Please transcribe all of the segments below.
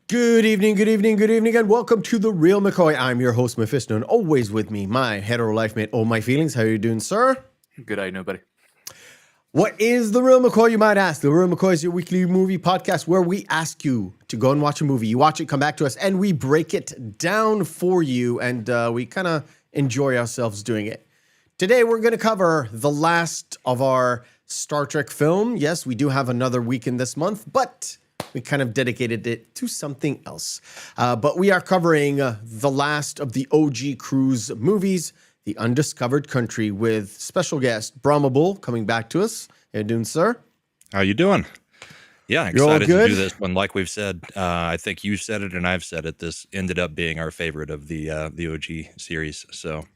Good evening, good evening, good evening, and welcome to the Reel McCoy. I'm your host, Mephisto, and always with me, my hetero life mate, Oh My Feelings. How are you doing, sir? Good day, nobody. What is the Reel McCoy, you might ask? The Reel McCoy is your weekly movie podcast where we ask you to go and watch a movie. You watch it, come back to us, and we break it down for you, and we kind of enjoy ourselves doing it. Today, we're going to cover the last of our Star Trek film. Yes, we do have another weekend this month, but we kind of dedicated it to something else. But we are covering the last of the OG Cruise movies, The Undiscovered Country, with special guest Brahma Bull coming back to us. How you doing, sir? How you doing? Yeah, You're all excited to good? do this one. Like we've said, I think you said it and I've said it. This ended up being our favorite of the OG series. So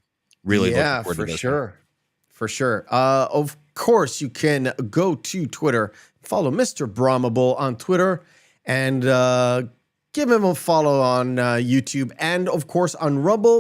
really looking forward to this one. For sure. Of course, you can go to Twitter, follow Mr. Brahma Bull on Twitter, and give him a follow on YouTube, and of course on Rumble.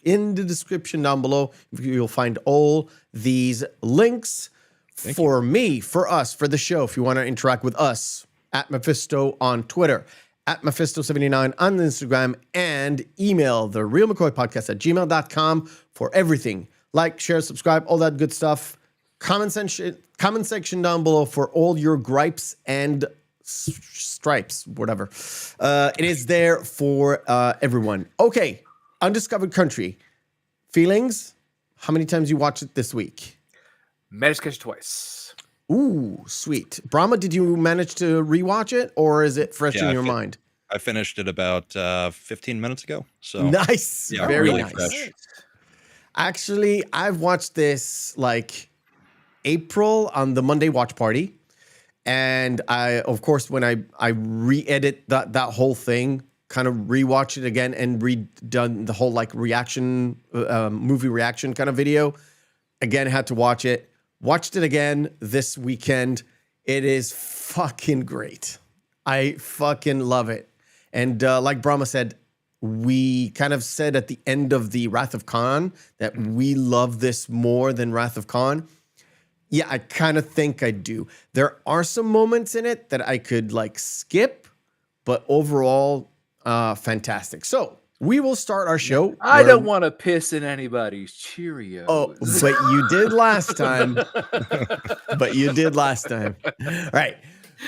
In the description down below, you'll find all these links for me, for us, for the show. If you want to interact with us, at Mephisto on Twitter, at Mephisto79 on Instagram, and email the Reel McCoy podcast at gmail.com for everything. Like, share, subscribe, all that good stuff. Comment section down below for all your gripes and stripes, whatever. It is there for everyone. Okay, Undiscovered Country. Feelings? How many times you watched it this week? Managed to catch it twice. Ooh, sweet. Brahma, did you manage to rewatch it, or is it fresh in your mind? I finished it about 15 minutes ago. So nice. Yeah, Very really nice. fresh. Actually, I've watched this like April on the Monday watch party. And I, of course, when I re-edit that whole thing, kind of rewatch it again and redone the whole like reaction, movie reaction kind of video. Again, had to watch it. Watched it again this weekend. It is fucking great. I fucking love it. And like Brahma said, we kind of said at the end of the Wrath of Khan that we love this more than Wrath of Khan. Yeah, I kind of think I do. There are some moments in it that I could like skip, but overall, fantastic. So we will start our show. I don't want to piss in anybody's Cheerios. Oh, but you did last time. All right.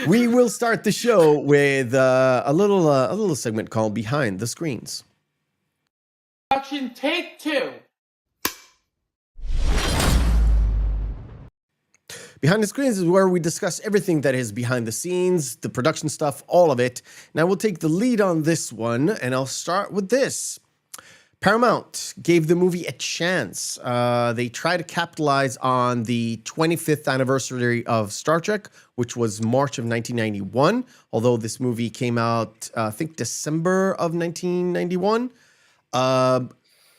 We will start the show with a little segment called Behind the Screens. Action take 2. Behind the Screens is where we discuss everything that is behind the scenes, the production stuff, all of it. Now we'll take the lead on this one, and I'll start with this. Paramount gave the movie a chance. They tried to capitalize on the 25th anniversary of Star Trek, which was March of 1991, although this movie came out, I think, December of 1991.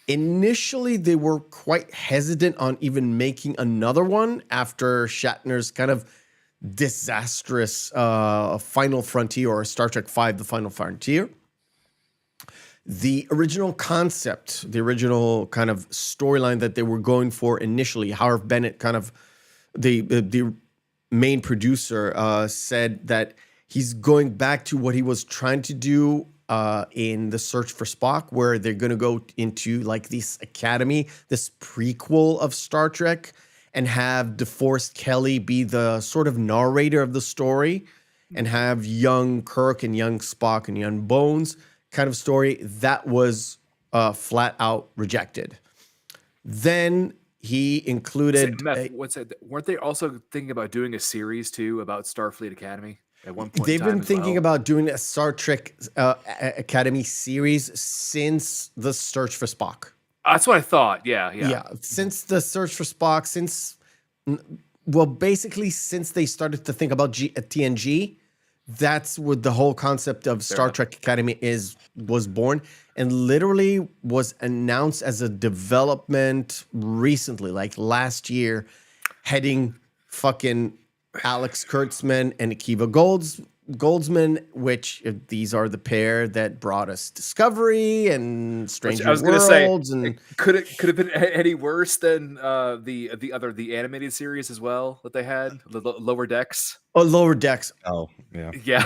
Initially, they were quite hesitant on even making another one after Shatner's kind of disastrous Final Frontier, or Star Trek V, The Final Frontier. The original concept, the original kind of storyline that they were going for initially, Howard Bennett, kind of the main producer, said that he's going back to what he was trying to do in The Search for Spock, where they're going to go into like this academy, this prequel of Star Trek, and have DeForest Kelley be the sort of narrator of the story, and have young Kirk and young Spock and young Bones kind of story. That was flat out rejected. Then he included... Weren't they also thinking about doing a series too about Starfleet Academy? At one point they've been thinking about doing a Star Trek Academy series since The Search for Spock. That's what I thought. Yeah. Since The Search for Spock, basically since they started to think about TNG, that's what the whole concept of Star Trek Academy was born, and literally was announced as a development recently, like last year, heading fucking Alex Kurtzman and Akiva Goldsman, which these are the pair that brought us Discovery and Stranger I was going to say, Worlds, and could it have been any worse than the animated series as well that they had, the Lower Decks? Lower Decks. Oh, yeah. Yeah.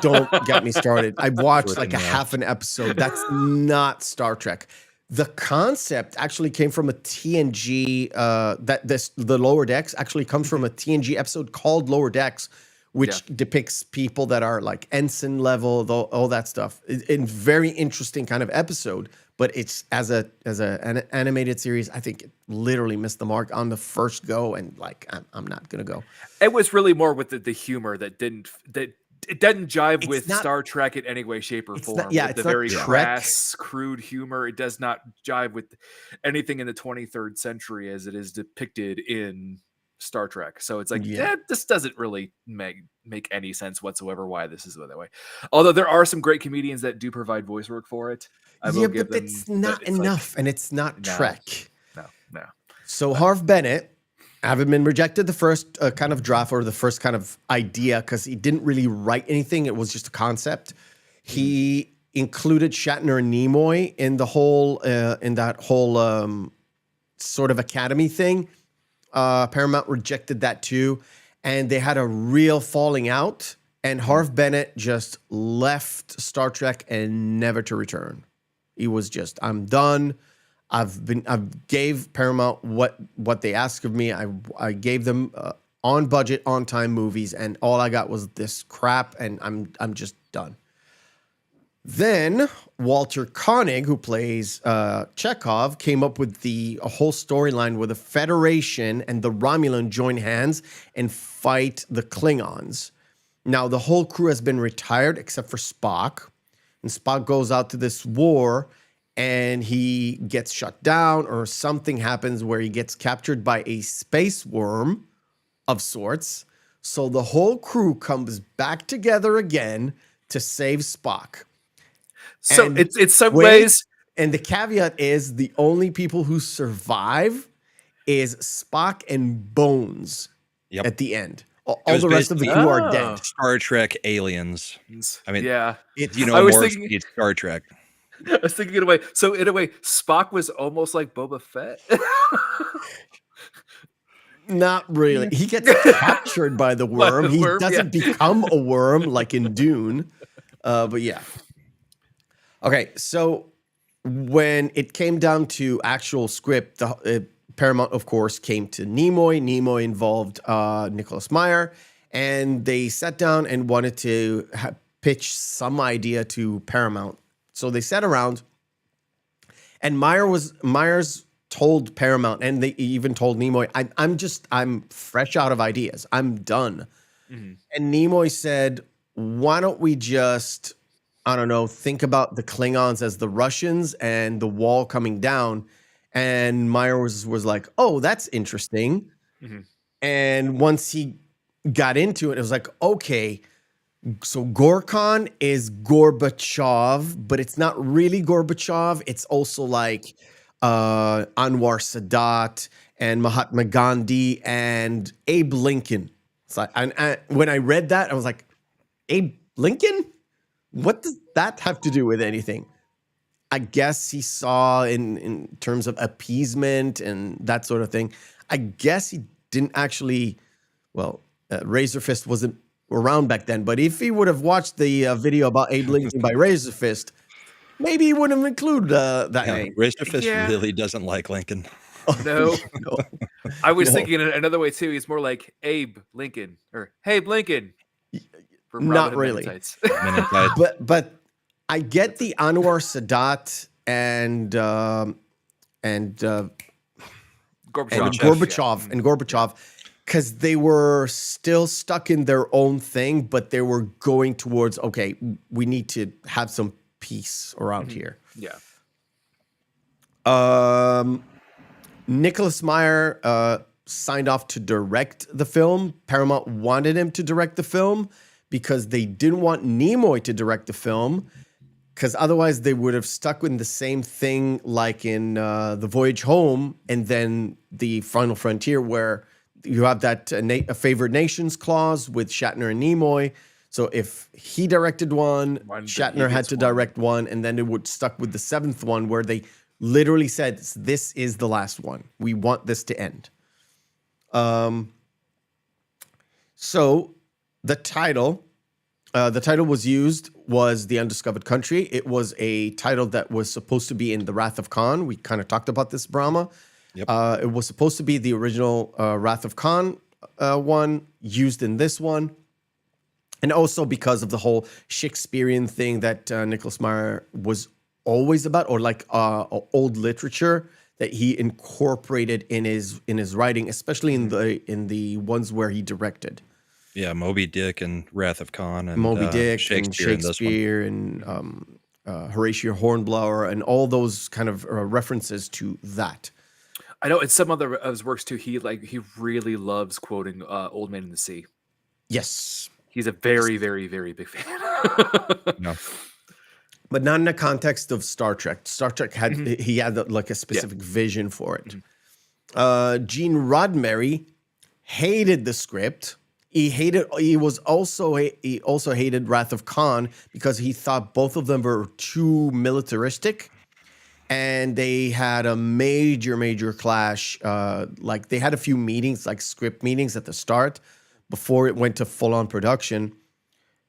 Don't get me started. I watched Worse like a than that. half an episode. That's not Star Trek. The concept actually came from a TNG. The Lower Decks actually comes from a TNG episode called Lower Decks, which depicts people that are like ensign level, all that stuff. In very interesting kind of episode, but it's as an animated series, I think it literally missed the mark on the first go, and like I'm not gonna go. It was really more with the humor that it doesn't jive It's with not- Star Trek in any way, shape, or form. not- yeah, With it's the not very Trek. crass, crude humor. It does not jive with anything in the 23rd century as it is depicted in Star Trek. So it's like, this doesn't really make any sense whatsoever why this is that way. Although there are some great comedians that do provide voice work for it. I will give them, it's not but it's enough, and it's not Trek. No. So Harv Bennett, having been rejected the first kind of draft or the first kind of idea because he didn't really write anything, it was just a concept. He included Shatner and Nimoy in the whole in that whole sort of Academy thing. Paramount rejected that too, and they had a real falling out. And Harv Bennett just left Star Trek and never to return. He was just, I'm done. I've gave Paramount what they asked of me. I gave them on budget, on time movies, and all I got was this crap, and I'm just done. Then Walter Koenig, who plays Chekhov, came up with a whole storyline where the Federation and the Romulan join hands and fight the Klingons. Now the whole crew has been retired except for Spock, and Spock goes out to this war. And he gets shut down, or something happens where he gets captured by a space worm of sorts. So the whole crew comes back together again to save Spock. So And it's some wait, ways. And the caveat is the only people who survive is Spock and Bones at the end. All was the rest of the basically- crew are dead. Star Trek aliens. I mean, Yeah. you I know was more thinking- speed Star Trek. I was thinking in a way. So in a way, Spock was almost like Boba Fett. Not really. He gets captured by the worm. He worm, doesn't become a worm like in Dune. But yeah. Okay, so when it came down to actual script, the Paramount, of course, came to Nimoy. Nimoy involved Nicholas Meyer, and they sat down and wanted to pitch some idea to Paramount. So they sat around, and Myers told Paramount, and they even told Nimoy, I'm fresh out of ideas. I'm done. Mm-hmm. And Nimoy said, why don't we just, I don't know, think about the Klingons as the Russians and the wall coming down. And Myers was like, oh, that's interesting. Mm-hmm. And once he got into it, it was like, okay, so Gorkon is Gorbachev, but it's not really Gorbachev. It's also like Anwar Sadat and Mahatma Gandhi and Abe Lincoln. So when I read that, I was like, Abe Lincoln? What does that have to do with anything? I guess he saw in terms of appeasement and that sort of thing. I guess he didn't actually, Razor Fist wasn't around back then, but if he would have watched the video about Abe Lincoln by Razor Fist, maybe he wouldn't have included that name. Razor Fist really doesn't like Lincoln. No. I was thinking another way too. He's more like Abe Lincoln or Hey Lincoln. Not really. but I get the Anwar Sadat and Gorbachev because they were still stuck in their own thing, but they were going towards, okay, we need to have some peace around here. Yeah. Nicholas Meyer signed off to direct the film. Paramount wanted him to direct the film because they didn't want Nimoy to direct the film, because otherwise they would have stuck with the same thing like in The Voyage Home and then The Final Frontier, where you have that a favored nations clause with Shatner and Nimoy. So if he directed one, One, then he Shatner had gets to one. direct one, and then it would stuck with the seventh one where they literally said, "This is the last one. We want this to end." So the title was used was The Undiscovered Country. It was a title that was supposed to be in The Wrath of Khan. We kind of talked about this, Brahma. Yep. It was supposed to be the original Wrath of Khan one used in this one. And also because of the whole Shakespearean thing that Nicholas Meyer was always about, or like old literature that he incorporated in his writing, especially in the ones where he directed. Yeah, Moby Dick and Wrath of Khan and Moby Dick Shakespeare and Shakespeare and Horatio Hornblower and all those kind of references to that. I know in some other of his works too, he really loves quoting Old Man in the Sea. Yes. He's a very, very, very big fan. No. But not in the context of Star Trek. Star Trek had he had like a specific vision for it. Gene Roddenberry hated the script. He also hated Wrath of Khan because he thought both of them were too militaristic, and they had a major clash. Like they had a few meetings, like script meetings at the start before it went to full on production,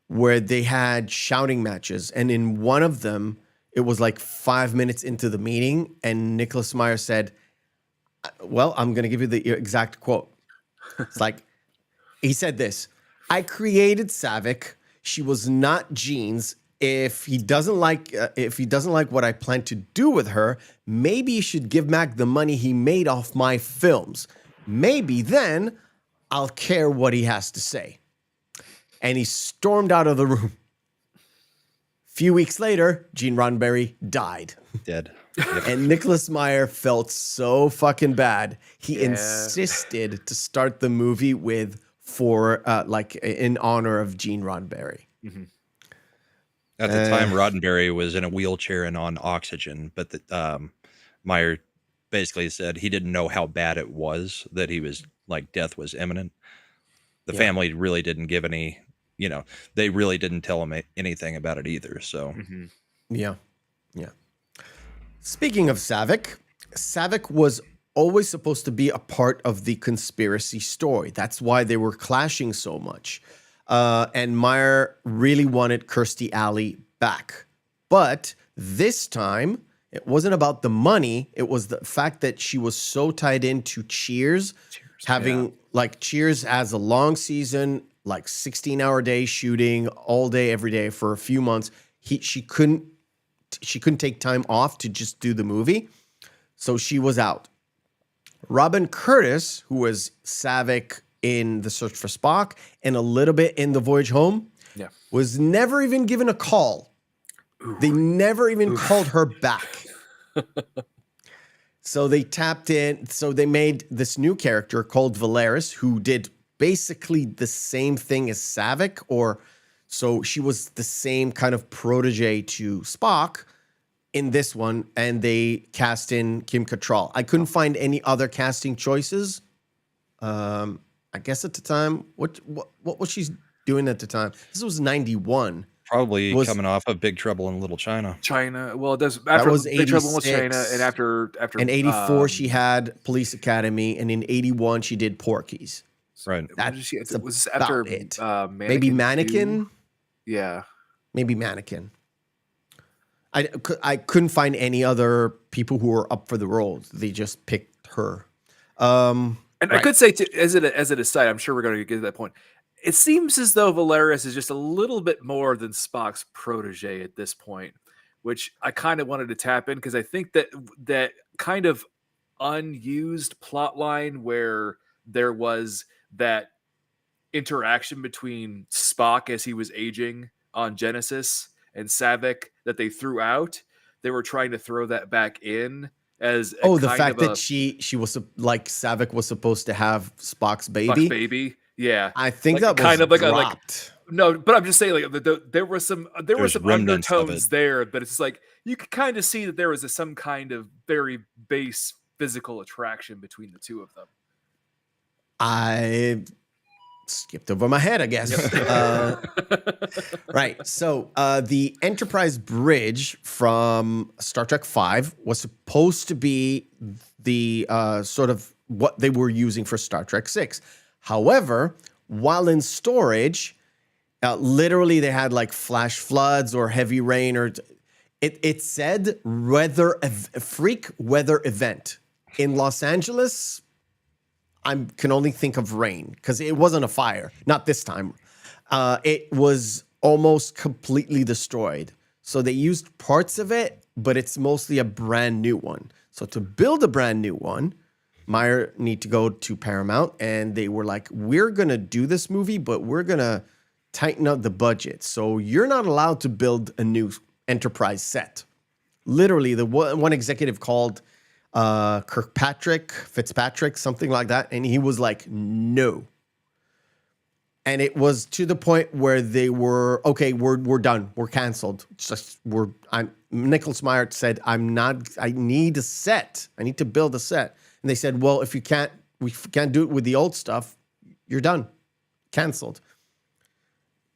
where they had shouting matches, and in one of them, it was like 5 minutes into the meeting, and Nicholas Meyer said, "Well, I'm going to give you the exact quote." It's like. He said this: "I created Saavik. She was not Gene's. If he doesn't like what I plan to do with her, maybe he should give Mac the money he made off my films. Maybe then I'll care what he has to say." And he stormed out of the room. Few weeks later, Gene Roddenberry died. Dead. And Nicholas Meyer felt so fucking bad. He insisted to start the movie with like in honor of Gene Roddenberry. At the time, Roddenberry was in a wheelchair and on oxygen, but Meyer basically said he didn't know how bad it was, that he was like death was imminent. The family really didn't give any, they really didn't tell him anything about it either. So, Yeah. Speaking of Saavik was always supposed to be a part of the conspiracy story. That's why they were clashing so much. And Meyer really wanted Kirstie Alley back. But this time, it wasn't about the money. It was the fact that she was so tied into Cheers having like Cheers as a long season, like 16-hour day shooting all day, every day for a few months. She couldn't take time off to just do the movie. So she was out. Robin Curtis, who was Saavik in The Search for Spock and a little bit in The Voyage Home, was never even given a call. Ooh. They never even called her back. So they tapped in. So they made this new character called Valeris, who did basically the same thing as Saavik, so she was the same kind of protege to Spock in this one, and they cast in Kim Cattrall. I couldn't find any other casting choices. I guess at the time, what was she doing at the time? This was 91. Probably coming off of Big Trouble in Little China. Well, it does. After that was Big Trouble in Little China, and after in 84 she had Police Academy, and in 81 she did Porky's. Right. Was after it. Mannequin maybe Mannequin. 2? Yeah. Maybe Mannequin. I couldn't find any other people who were up for the role. They just picked her. And I could say, as an aside, I'm sure we're going to get to that point. It seems as though Valeris is just a little bit more than Spock's protege at this point, which I kind of wanted to tap in because I think that kind of unused plot line where there was that interaction between Spock as he was aging on Genesis and Saavik that they threw out. They were trying to throw that back in as the fact that she was like Saavik was supposed to have Spock's baby. Yeah, I think like, that kind was of like dropped. No, but I'm just saying like there were some undertones there, but it's like you could kind of see that there was some kind of very base physical attraction between the two of them. skipped over my head, I guess. Right. So the Enterprise bridge from Star Trek V was supposed to be the sort of what they were using for Star Trek VI. However, while in storage, literally they had like flash floods or heavy rain, or it said freak weather event in Los Angeles. I can only think of rain because it wasn't a fire. Not this time. It was almost completely destroyed. So they used parts of it, but it's mostly a brand new one. So to build a brand new one, Meyer need to go to Paramount, and they were like, we're going to do this movie, but we're going to tighten up the budget. So you're not allowed to build a new Enterprise set. Literally, the one executive called Fitzpatrick, something like that. And he was like, no. And it was to the point where they were, okay, we're done. We're canceled. Nicholas Meyer said, I need a set. I need to build a set. And they said, well, if we can't do it with the old stuff, you're done. Canceled.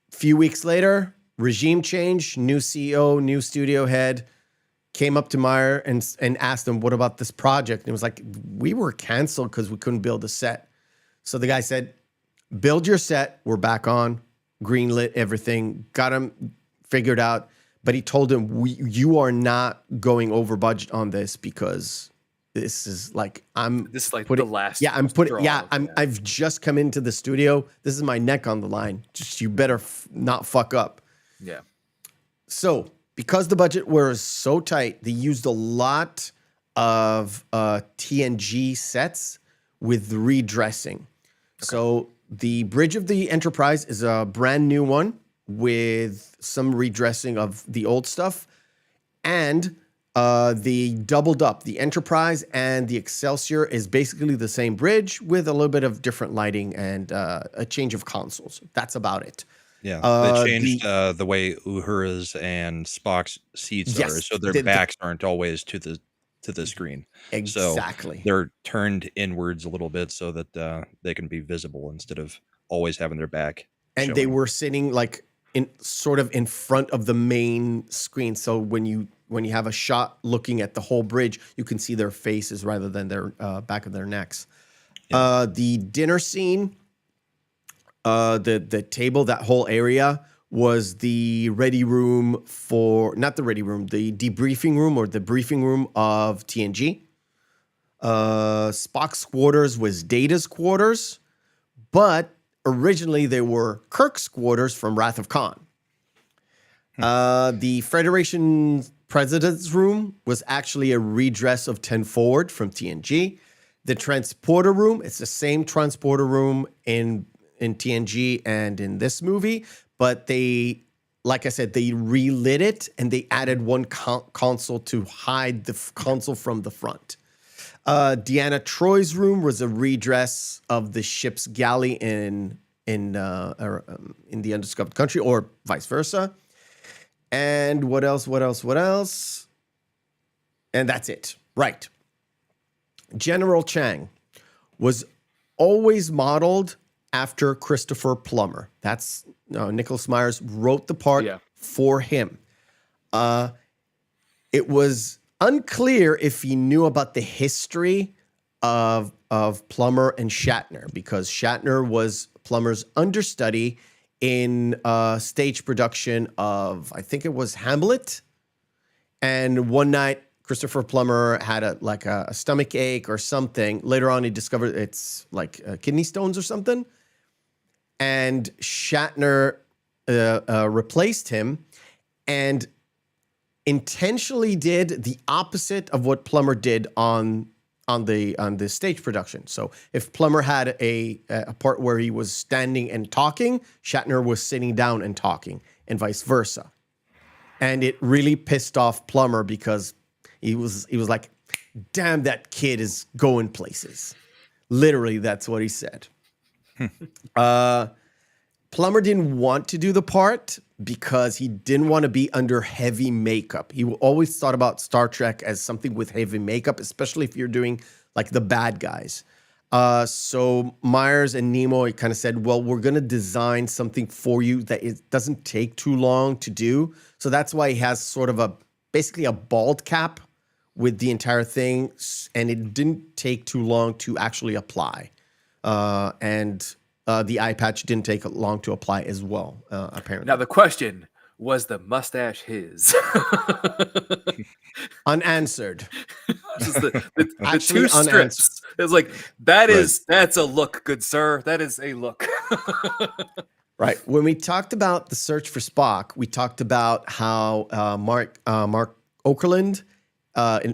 Few weeks later, regime change, new CEO, new studio head, came up to Meyer and asked him, what about this project? And it was like, we were canceled because we couldn't build a set. So the guy said, build your set. We're back on. Greenlit everything. Got him figured out. But he told him, you are not going over budget on this because this is like, the last. Yeah, I've just come into the studio. This is my neck on the line. Just you better not fuck up. Yeah. So because the budget was so tight, they used a lot of TNG sets with redressing. Okay. So the bridge of the Enterprise is a brand new one with some redressing of the old stuff. And the doubled up, the Enterprise and the Excelsior is basically the same bridge with a little bit of different lighting and a change of consoles. That's about it. Yeah, they changed the way Uhura's and Spock's seats are, so their backs aren't always to the screen. Exactly. So they're turned inwards a little bit so that they can be visible instead of always having their back. And showing. They were sitting like in front of the main screen. So when you have a shot looking at the whole bridge, you can see their faces rather than their back of their necks. Yeah. The dinner scene. The table, that whole area was the ready room not the ready room, the debriefing room or the briefing room of TNG. Spock's quarters was Data's quarters, but originally they were Kirk's quarters from Wrath of Khan. The Federation President's room was actually a redress of 10 Forward from TNG. The transporter room, it's the same transporter room in TNG and in this movie, but they, like I said, they relit it and they added one console to hide the console from the front. Deanna Troy's room was a redress of the ship's galley in the Undiscovered Country, or vice versa. And what else? And that's it. Right. General Chang was always modeled after Christopher Plummer. That's Nicholas Meyer wrote the part for him. It was unclear if he knew about the history of Plummer and Shatner, because Shatner was Plummer's understudy in stage production of, I think it was Hamlet. And one night, Christopher Plummer had a stomach ache or something. Later on, he discovered it's like kidney stones or something. And Shatner replaced him and intentionally did the opposite of what Plummer did on the stage production. So if Plummer had a part where he was standing and talking, Shatner was sitting down and talking, and vice versa. And it really pissed off Plummer because he was like, "Damn, that kid is going places." Literally, that's what he said. Plummer didn't want to do the part because he didn't want to be under heavy makeup. He always thought about Star Trek as something with heavy makeup, especially if you're doing like the bad guys. So Myers and Nimoy kind of said, well, we're going to design something for you that it doesn't take too long to do. So that's why he has sort of basically a bald cap with the entire thing. And it didn't take too long to actually apply. And the eye patch didn't take long to apply as well, apparently. Now the question, was the mustache his? Unanswered. Just the Actually, two strips. It's like, that's a look, good sir. That is a look. Right. When we talked about the search for Spock, we talked about how Mark Okerlund,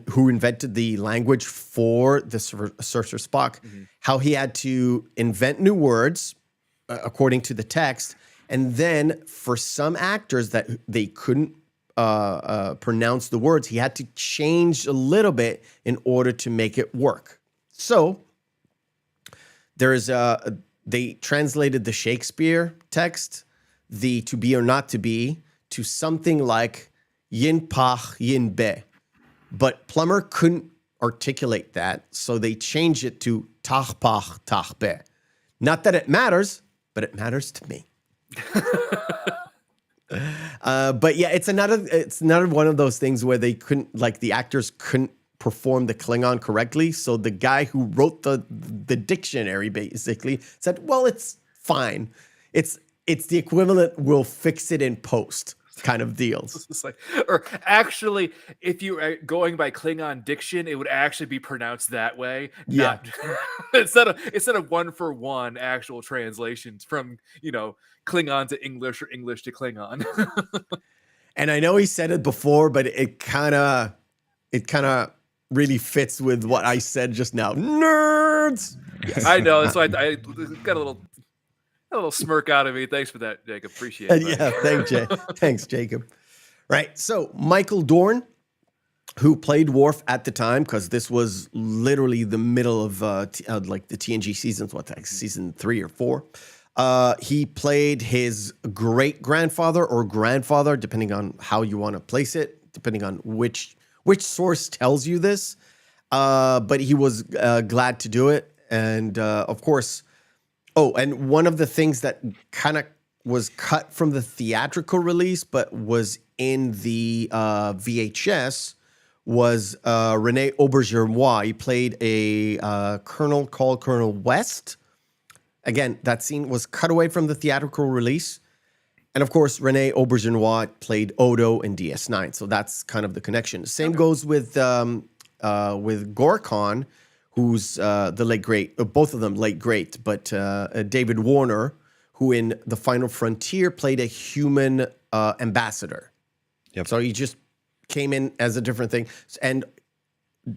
who invented the language for the search for Spock, how he had to invent new words according to the text. And then for some actors that they couldn't pronounce the words, he had to change a little bit in order to make it work. So they translated the Shakespeare text, the to be or not to be, to something like yin pach yin be. But Plummer couldn't articulate that, so they changed it to tach pach tach be. Not that it matters, but it matters to me. But yeah, it's another one of those things where they couldn't, like, the actors couldn't perform the Klingon correctly. So the guy who wrote the dictionary basically said, well, it's fine. It's the equivalent. We'll fix it in post kind of deals. It's like, or actually, if you are going by Klingon diction, it would actually be pronounced that way. Yeah. Instead of 1-for-1 actual translations from, Klingon to English or English to Klingon. And I know he said it before, but it kind of really fits with what I said just now. Nerds. Yes. I know. So I got a little smirk out of me. Thanks for that, Jacob. Appreciate it. Yeah, thanks, Jacob. Right. So Michael Dorn, who played Worf at the time, because this was literally the middle of like the TNG seasons, season 3 or 4. He played his great grandfather or grandfather, depending on how you want to place it, depending on which source tells you this. But he was glad to do it, and of course. Oh, and one of the things that kind of was cut from the theatrical release, but was in the VHS, was Rene Auberjonois. He played a colonel called Colonel West. Again, that scene was cut away from the theatrical release. And of course, Rene Auberjonois played Odo in DS9. So that's kind of the connection. Same goes with Gorkon, who's the late great, both of them late great, but David Warner, who in The Final Frontier played a human ambassador. Yep. So he just came in as a different thing. And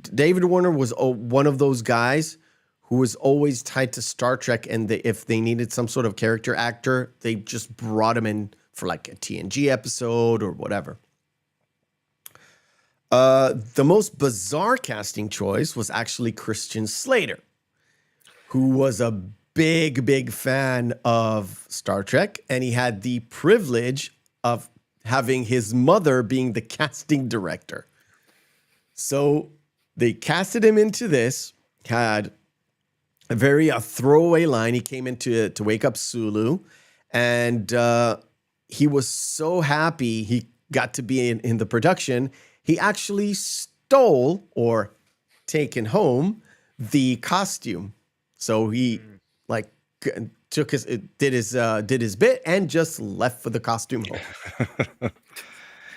David Warner was one of those guys who was always tied to Star Trek, and if they needed some sort of character actor, they just brought him in for like a TNG episode or whatever. The most bizarre casting choice was actually Christian Slater, who was a big, big fan of Star Trek, and he had the privilege of having his mother being the casting director. So they casted him into this, had a very throwaway line. He came in to wake up Sulu, and he was so happy he got to be in the production. He actually stole or taken home the costume. So he did his bit and just left for the costume home.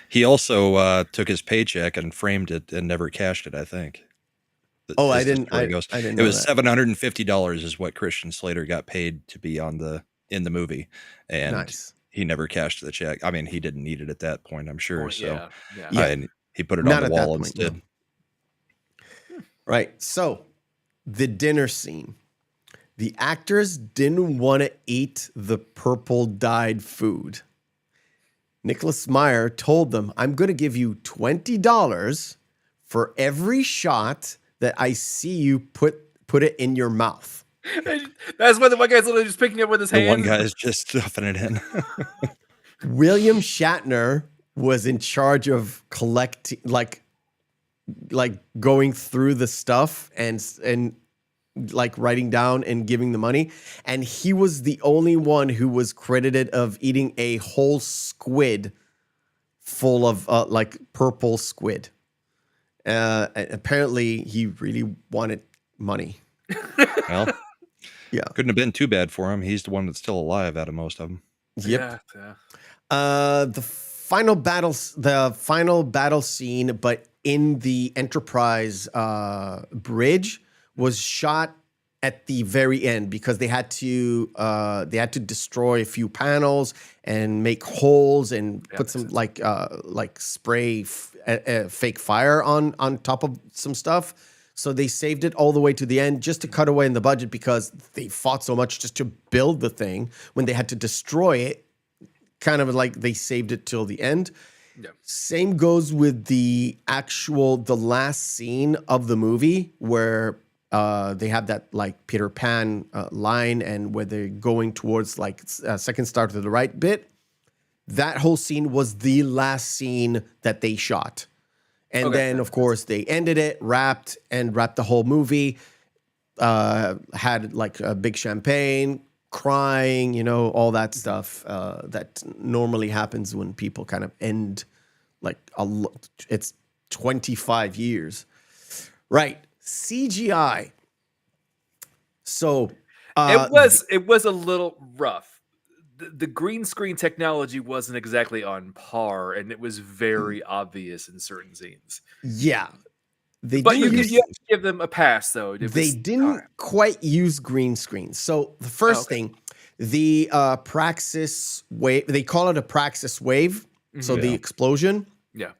He also took his paycheck and framed it and never cashed it, I think. I didn't know it was $750 is what Christian Slater got paid to be in the movie, and nice. He never cashed the check. I mean, he didn't need it at that point, I'm sure. Yeah. And he put it on the wall instead. No. Right. So the dinner scene. The actors didn't want to eat the purple dyed food. Nicholas Meyer told them, I'm going to give you $20 for every shot that I see you put it in your mouth. That's why the one guy's literally just picking it up with his hand. The one guy is just stuffing it in. William Shatner was in charge of collecting, like going through the stuff and like writing down and giving the money. And he was the only one who was credited of eating a whole squid full of like purple squid. Apparently he really wanted money. Well, Yeah. couldn't have been too bad for him. He's the one that's still alive out of most of them. Yep. Yeah. The final battle scene, but in the Enterprise bridge, was shot at the very end because they had to destroy a few panels and make holes and put some like spray fake fire on top of some stuff. So they saved it all the way to the end just to cut away in the budget because they fought so much just to build the thing. When they had to destroy it, kind of like they saved it till the end. Yeah. Same goes with the last scene of the movie where they have that like Peter Pan line and where they're going towards like second star to the right bit. That whole scene was the last scene that they shot. And then, of course, they ended it, wrapped the whole movie, had like a big champagne, crying, you know, all that stuff that normally happens when people kind of end like it's 25 years. Right. CGI. So it was a little rough. The green screen technology wasn't exactly on par, and it was very obvious in certain scenes. Yeah. But you have to give them a pass, though. They didn't quite use green screen. So the first thing, the Praxis wave, they call it a Praxis wave. So the explosion. Yeah.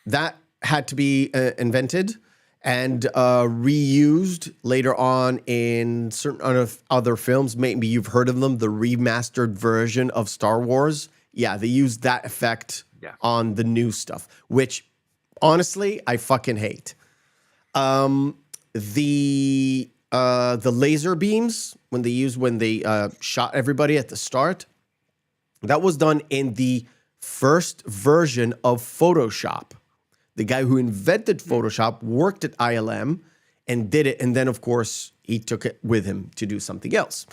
That had to be invented and reused later on in certain other films. Maybe you've heard of them, the remastered version of Star Wars. Yeah, they used that effect on the new stuff, which honestly, I fucking hate. The laser beams when they shot everybody at the start, that was done in the first version of Photoshop. The guy who invented Photoshop worked at ILM and did it, and then of course he took it with him to do something else.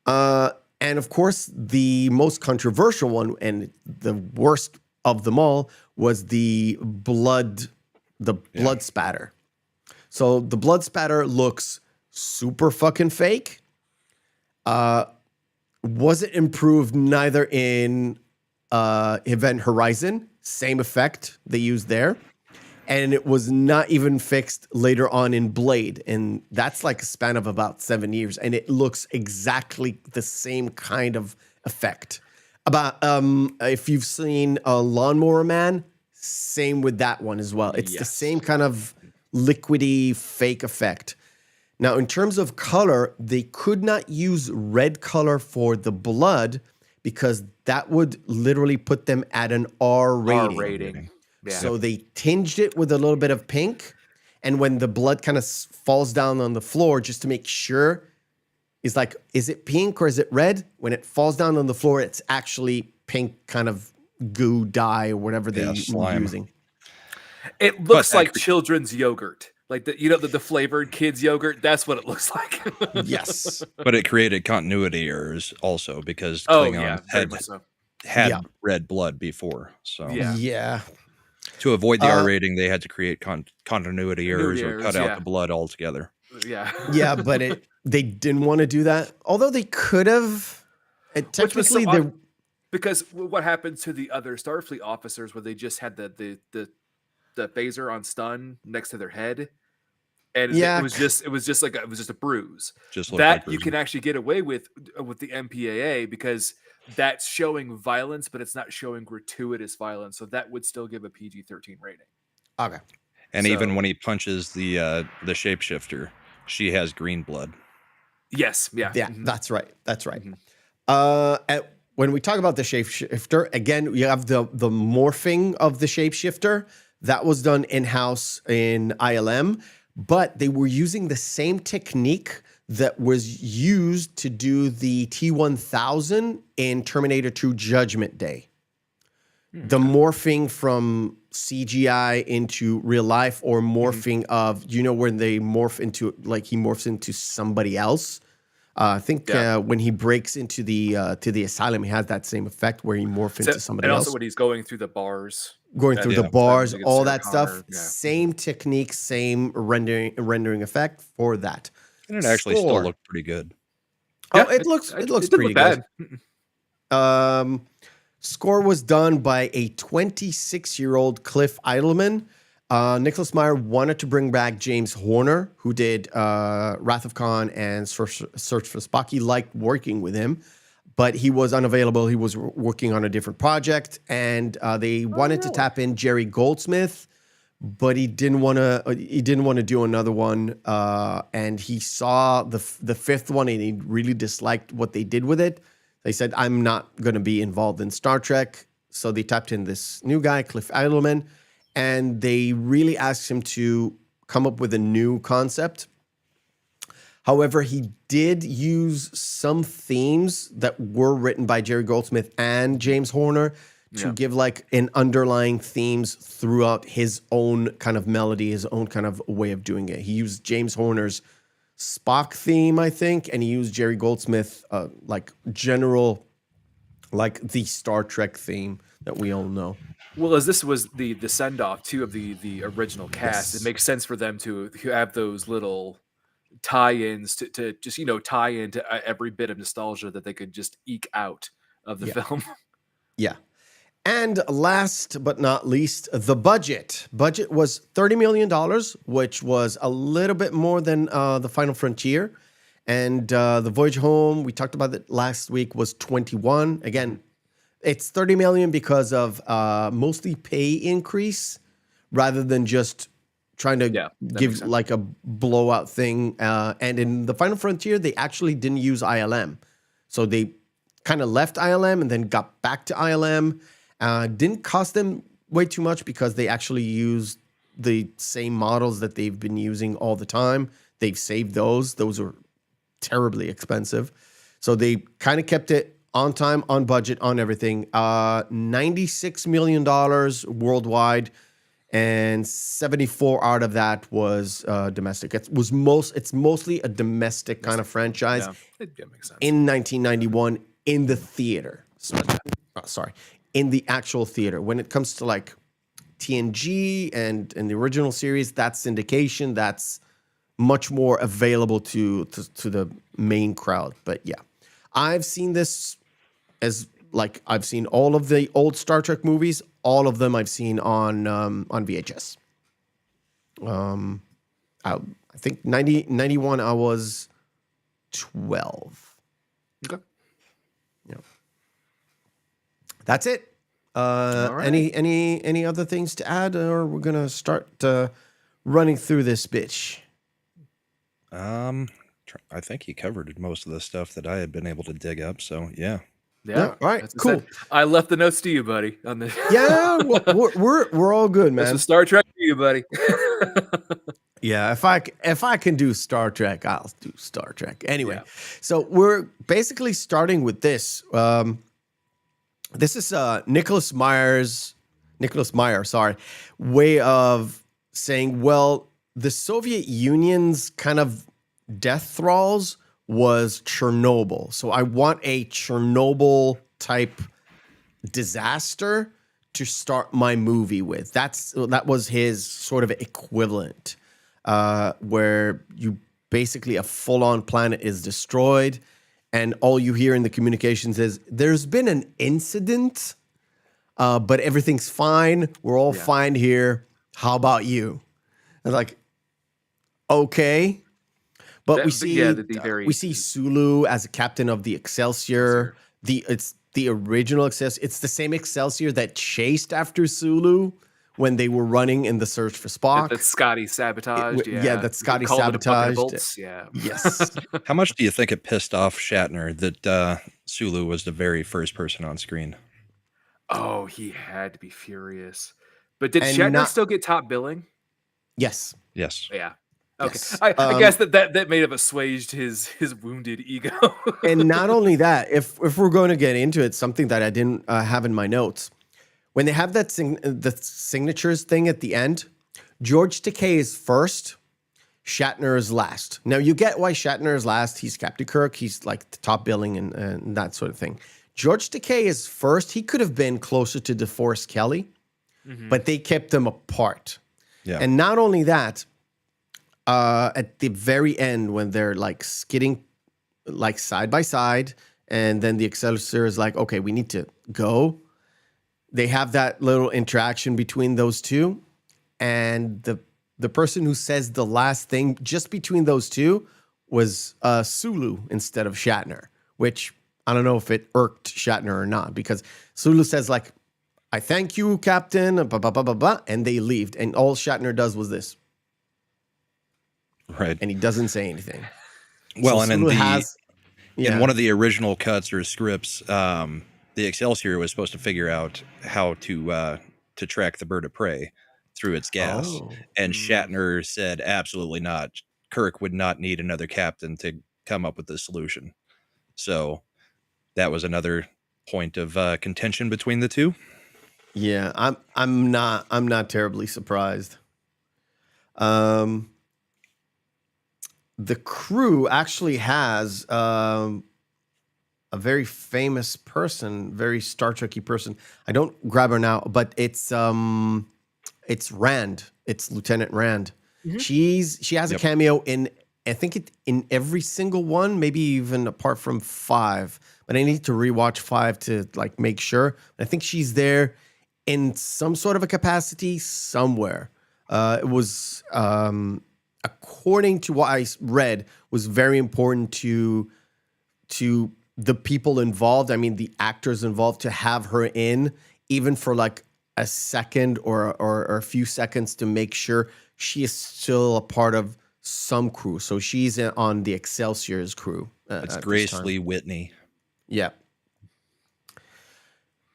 And of course, the most controversial one and the worst of them all was the blood spatter. So the blood spatter looks super fucking fake. Was it improved? Neither in Event Horizon, same effect they used there. And it was not even fixed later on in Blade. And that's like a span of about 7 years. And it looks exactly the same kind of effect. If you've seen Lawnmower Man, same with that one as well. It's the same kind of liquidy fake effect. Now, in terms of color, they could not use red color for the blood because that would literally put them at an R rating. Yeah. So they tinged it with a little bit of pink. And when the blood kind of falls down on the floor, just to make sure, is it pink or is it red? When it falls down on the floor, it's actually pink kind of goo dye or whatever they're using. It looks like children's yogurt. Like the flavored kids yogurt, that's what it looks like. Yes. But it created continuity errors also because Klingons had red blood before. So yeah. To avoid the R rating, they had to create continuity errors or cut out the blood altogether. Yeah. Yeah, but they didn't want to do that. Although they could have. Technically, because what happened to the other Starfleet officers where they just had the phaser on stun next to their head, and it was just a bruise. Just that you can actually get away with the MPAA because that's showing violence, but it's not showing gratuitous violence, so that would still give a PG-13 rating. Okay. And even when he punches the shapeshifter, she has green blood. Yes, yeah. That's right. Mm-hmm. When we talk about the shapeshifter, again, you have the morphing of the shapeshifter. That was done in-house in ILM, but they were using the same technique that was used to do the T-1000 in Terminator 2 Judgment Day. the morphing from CGI into real life, or morphing of, when they morph into, like, he morphs into somebody else. I think when he breaks into the asylum, he has that same effect where he morphs into somebody and else. also when he's going through the bars, Going through the bars, against all Sarah that stuff. Connor, yeah. Same technique, same rendering effect for that. And it actually Score. still looked pretty good. Oh, it looks didn't pretty look bad. good. Score was done by a 26-year-old Cliff Eidelman. Nicholas Meyer wanted to bring back James Horner, who did Wrath of Khan and Search for Spock. He liked working with him, but he was unavailable. He was working on a different project, and they wanted to tap in Jerry Goldsmith, but he didn't want to. He didn't want to do another one, and he saw the fifth one, and he really disliked what they did with it. They said, "I'm not going to be involved in Star Trek," so they tapped in this new guy, Cliff Eidelman, and they really asked him to come up with a new concept. However, he did use some themes that were written by Jerry Goldsmith and James Horner to give like an underlying themes throughout his own kind of melody, his own kind of way of doing it. He used James Horner's Spock theme, I think, and he used Jerry Goldsmith, like general, like the Star Trek theme that we all know. Well, as this was the send off too of the original cast, it makes sense for them to have those little tie-ins to just tie into every bit of nostalgia that they could just eke out of the film. Yeah. And last but not least, the budget. Budget was $30 million, which was a little bit more than The Final Frontier. And The Voyage Home, we talked about it last week, was 21. Again, it's 30 million because of mostly pay increase rather than just trying to give like a blowout thing. And in The Final Frontier, they actually didn't use ILM. So they kind of left ILM and then got back to ILM. Didn't cost them way too much because they actually used the same models that they've been using all the time. They've saved those. Those are terribly expensive. So they kind of kept it on time, on budget, on everything. $96 million worldwide, and 74 out of that was domestic. It's mostly a domestic kind of franchise. Yeah, it makes sense. In 1991 in the theater. In the actual theater. When it comes to like TNG and the original series, that's syndication. That's much more available to the main crowd. But yeah, I've seen this as like I've seen all of the old Star Trek movies. All of them I've seen on VHS. I think 91 I was 12. Okay. Yeah. That's it. right. Any other things to add, or we're gonna start running through this bitch? I think he covered most of the stuff that I had been able to dig up. So yeah. Yeah, all right, cool. I left the notes to you, buddy. On this. Yeah, we're all good, man. This is Star Trek for you, buddy. Yeah, if I can do Star Trek, I'll do Star Trek. Anyway, so we're basically starting with this. This is Nicholas Meyer, way of saying, well, the Soviet Union's kind of death thralls was Chernobyl. So I want a Chernobyl type disaster to start my movie with. That was his sort of equivalent, where you basically a full-on planet is destroyed, and all you hear in the communications is there's been an incident, but everything's fine. We're all fine here. How about you? And like, okay. But we see Sulu as a captain of the Excelsior. It's the original Excelsior. It's the same Excelsior that chased after Sulu when they were running in the search for Spock. That Scotty sabotaged. That Scotty sabotaged. Yeah. Yes. How much do you think it pissed off Shatner that Sulu was the very first person on screen? Oh, he had to be furious. But did Shatner still get top billing? Yes. Yes. Yeah. Okay. Yes. I guess that may have assuaged his wounded ego. And not only that, if we're going to get into it, something that I didn't have in my notes, when they have that the signatures thing at the end, George Takei is first, Shatner is last. Now you get why Shatner is last. He's Captain Kirk. He's like the top billing and that sort of thing. George Takei is first. He could have been closer to DeForest Kelley, but they kept them apart. Yeah. And not only that, at the very end when they're like skidding like side by side, and then the Excelsior is like, okay, we need to go. They have that little interaction between those two, and the person who says the last thing just between those two was Sulu instead of Shatner, which I don't know if it irked Shatner or not, because Sulu says like, I thank you, Captain, blah, blah, blah, blah, blah, and they leave. And all Shatner does was this. Right. And he doesn't say anything. Well, So and in Sulu in one of the original cuts or scripts, the Excelsior was supposed to figure out how to track the bird of prey through its gas. Oh. And Shatner said, absolutely not. Kirk would not need another captain to come up with the solution. So that was another point of contention between the two. Yeah, I'm not terribly surprised. The crew actually has a very famous person, very Star Trek-y person. I don't grab her now, but it's Rand. It's Lieutenant Rand. She has a cameo in, I think in every single one, maybe even apart from 5. But I need to rewatch 5 to like make sure. I think she's there in some sort of a capacity somewhere. It was, according to what I read, was very important to the people involved. I mean, the actors involved, to have her in, even for like a second or a few seconds, to make sure she is still a part of some crew. So she's on the Excelsior's crew. It's Grace Lee Whitney. Yeah.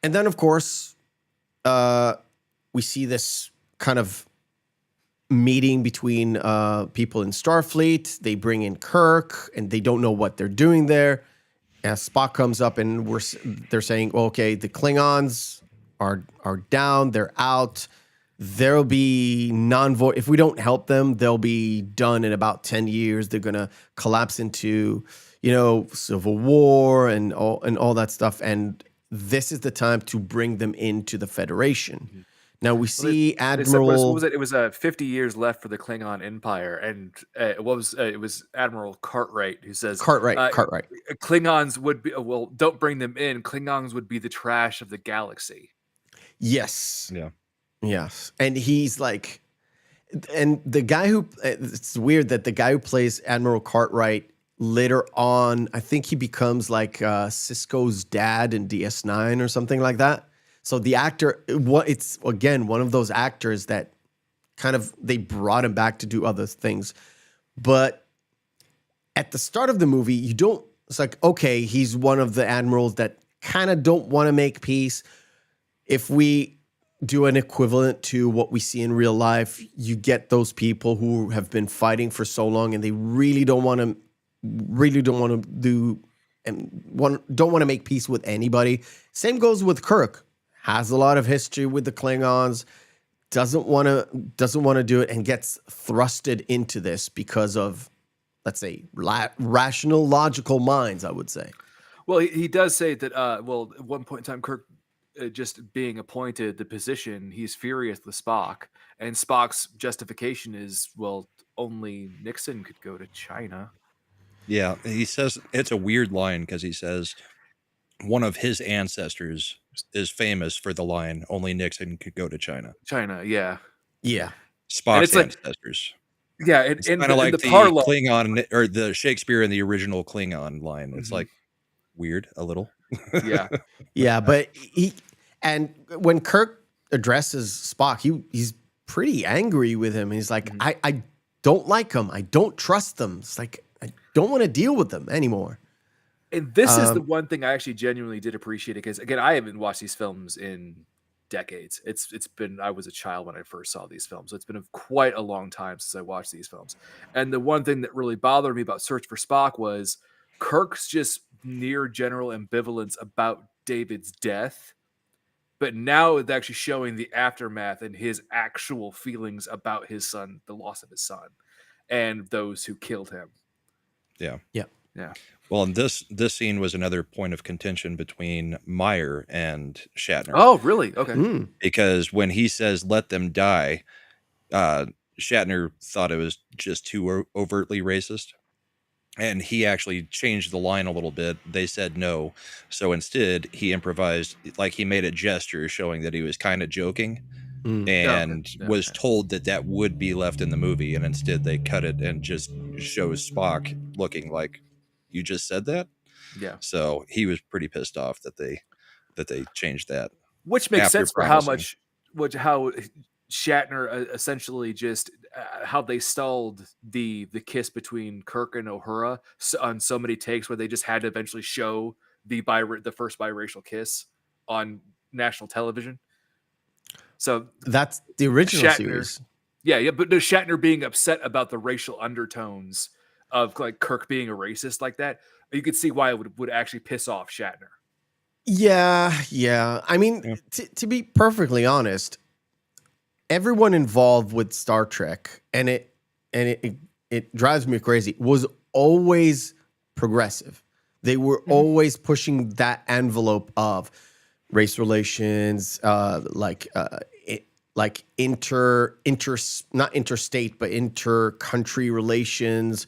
And then, of course, we see this kind of meeting between people in Starfleet. They bring in Kirk, and they don't know what they're doing there. As Spock comes up, and they're saying, well, okay, the Klingons are down, they're out. There'll be if we don't help them, they'll be done in about 10 years. They're gonna collapse into, civil war and all that stuff. And this is the time to bring them into the Federation. Now we see Admiral. What was it? It was 50 years left for the Klingon Empire, and it was Admiral Cartwright who says Cartwright. Klingons would be don't bring them in. Klingons would be the trash of the galaxy. Yes. Yeah. Yes, and he's like, and the guy who it's weird that the guy who plays Admiral Cartwright later on, I think he becomes like Sisko's dad in DS9 or something like that. So the actor, it's again one of those actors that kind of they brought him back to do other things, but at the start of the movie, it's like, okay, he's one of the admirals that kind of don't want to make peace. If we do an equivalent to what we see in real life, you get those people who have been fighting for so long and they really don't want to make peace with anybody. Same goes with Kirk. Has a lot of history with the Klingons, doesn't want to do it, and gets thrusted into this because of, let's say, rational, logical minds, I would say. Well, he does say that, at one point in time, Kirk, just being appointed the position, he's furious with Spock. And Spock's justification is, well, only Nixon could go to China. Yeah, he says, it's a weird line because he says one of his ancestors is famous for the line, only Nixon could go to China. China, yeah. Yeah. Spock's ancestors. Yeah, it's kind of like the Klingon or the Shakespeare in the original Klingon line. It's like weird a little. Yeah. Yeah, but when Kirk addresses Spock, he's pretty angry with him. He's like, I don't like him. I don't trust them. It's like, I don't want to deal with them anymore. And this is the one thing I actually genuinely did appreciate, because again, I haven't watched these films in decades. It's been, I was a child when I first saw these films, so it's been quite a long time since I watched these films. And the one thing that really bothered me about Search for Spock was Kirk's just near general ambivalence about David's death But now it's actually showing the aftermath and his actual feelings about his son, the loss of his son, and those who killed him. Yeah. Yeah. Well, and this scene was another point of contention between Meyer and Shatner. Oh, really? Okay. Because when he says "let them die," Shatner thought it was just too overtly racist, and he actually changed the line a little bit. They said no, so instead he improvised, like he made a gesture showing that he was kind of joking, and was told that would be left in the movie, and instead they cut it and just shows Spock looking like, "You just said that?" Yeah. So he was pretty pissed off that they changed that. Which makes after sense for promising. how Shatner essentially just how they stalled the kiss between Kirk and Uhura on so many takes, where they just had to eventually show the first biracial kiss on national television. So That's the original Shatner, series. yeah, but the Shatner being upset about the racial undertones of like Kirk being a racist like that, you could see why it would actually piss off Shatner. Yeah. I mean, to be perfectly honest, everyone involved with Star Trek, and it drives me crazy, was always progressive. They were always pushing that envelope of race relations, like not interstate, but inter-country relations,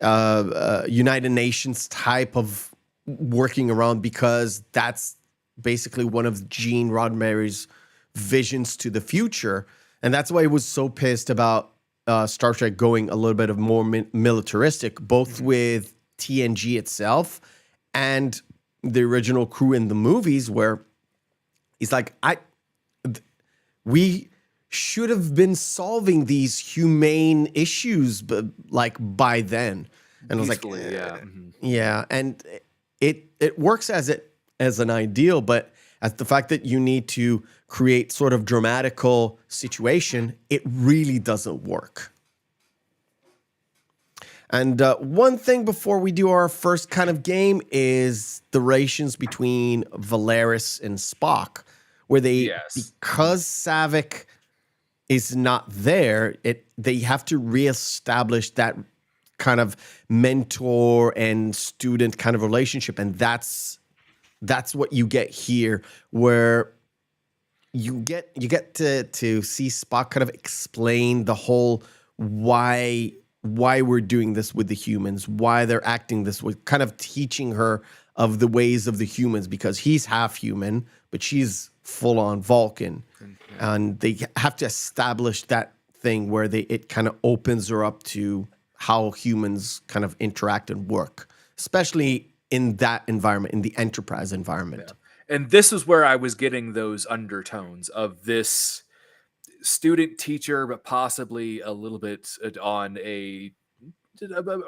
United Nations type of working around, because that's basically one of Gene Roddenberry's visions to the future. And that's why he was so pissed about Star Trek going a little bit of more militaristic, both with TNG itself and the original crew in the movies, where he's like, we should have been solving these humane issues, but like by then. And Peacefully, I was like, yeah. yeah. And it works as an ideal, but as the fact that you need to create sort of dramatical situation, it really doesn't work. And one thing before we do our first kind of game is the relations between Valeris and Spock, where because Saavik is not there, they have to reestablish that kind of mentor and student kind of relationship, and that's what you get here, where you get to see Spock kind of explain the whole why we're doing this with the humans, why they're acting this way, kind of teaching her of the ways of the humans, because he's half human, but she's full on Vulcan, and they have to establish that thing where it kind of opens her up to how humans kind of interact and work, especially in that environment, in the Enterprise environment. Yeah. And this is where I was getting those undertones of this student teacher, but possibly a little bit on a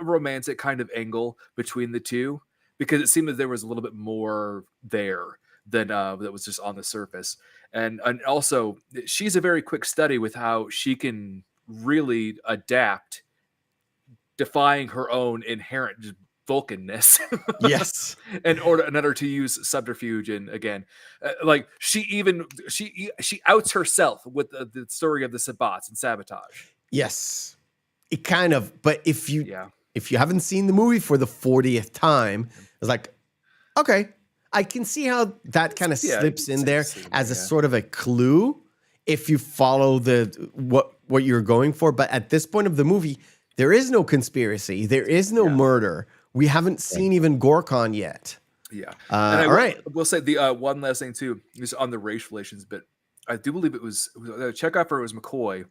romantic kind of angle between the two, because it seemed that there was a little bit more there than that was just on the surface. And also, she's a very quick study with how she can really adapt, defying her own inherent Vulcanness. Yes. in order to use subterfuge. And again, like she outs herself with the story of the Sabbats and sabotage. Yes, it kind of. But if you haven't seen the movie for the 40th time, it's like, okay, I can see how that kind of slips in there as a sort of a clue if you follow what you're going for. But at this point of the movie, there is no conspiracy. There is no murder. We haven't seen even Gorkon yet. Yeah. All right. We'll say the one last thing too is on the race relations bit. I do believe it was Chekhov or it was McCoy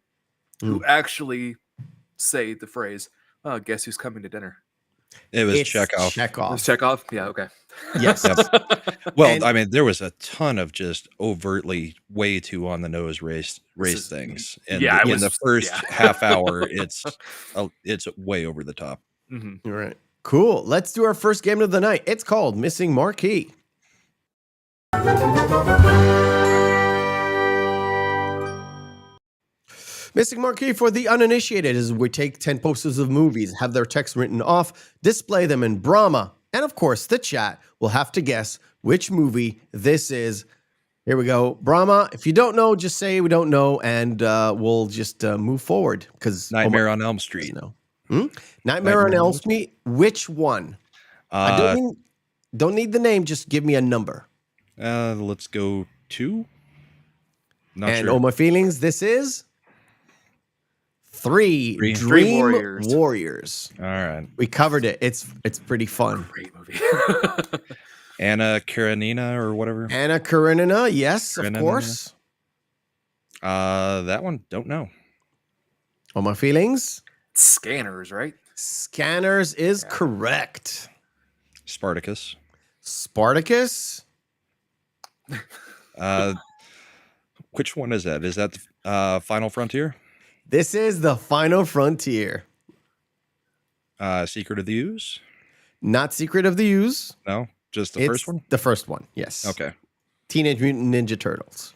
who actually say the phrase, "Oh, guess who's coming to dinner?" It was Chekhov. It was Chekhov? Yeah, okay. Yes. Well, I mean, there was a ton of just overtly way too on the nose race things. And in the first half hour, it's way over the top. Mm-hmm. All right. Cool. Let's do our first game of the night. It's called Missing Marquee. Missing Marquee for the uninitiated is we take 10 posters of movies, have their text written off, display them in Brahma, and of course, the chat will have to guess which movie this is Here we go. Brahma, if you don't know, just say we don't know, and we'll just move forward. Because Nightmare on Elm Street. Nightmare on Elm Street. Which one? I don't need the name. Just give me a number. Let's go 2. Not And sure. oh, my feelings. This is 3. Dream Dream Warriors. Warriors. All right. We covered it. It's pretty fun. Great movie. Anna Karenina or whatever. Anna Karenina, yes, Karenina. of course. That one, don't know. Oh, my feelings. Scanners, right? Scanners is correct. Spartacus. Spartacus. Which one is that? Is that the Final Frontier? This is the Final Frontier. Secret of the Ooze? Not Secret of the Ooze. No, just the first one? The first one, yes. Okay. Teenage Mutant Ninja Turtles.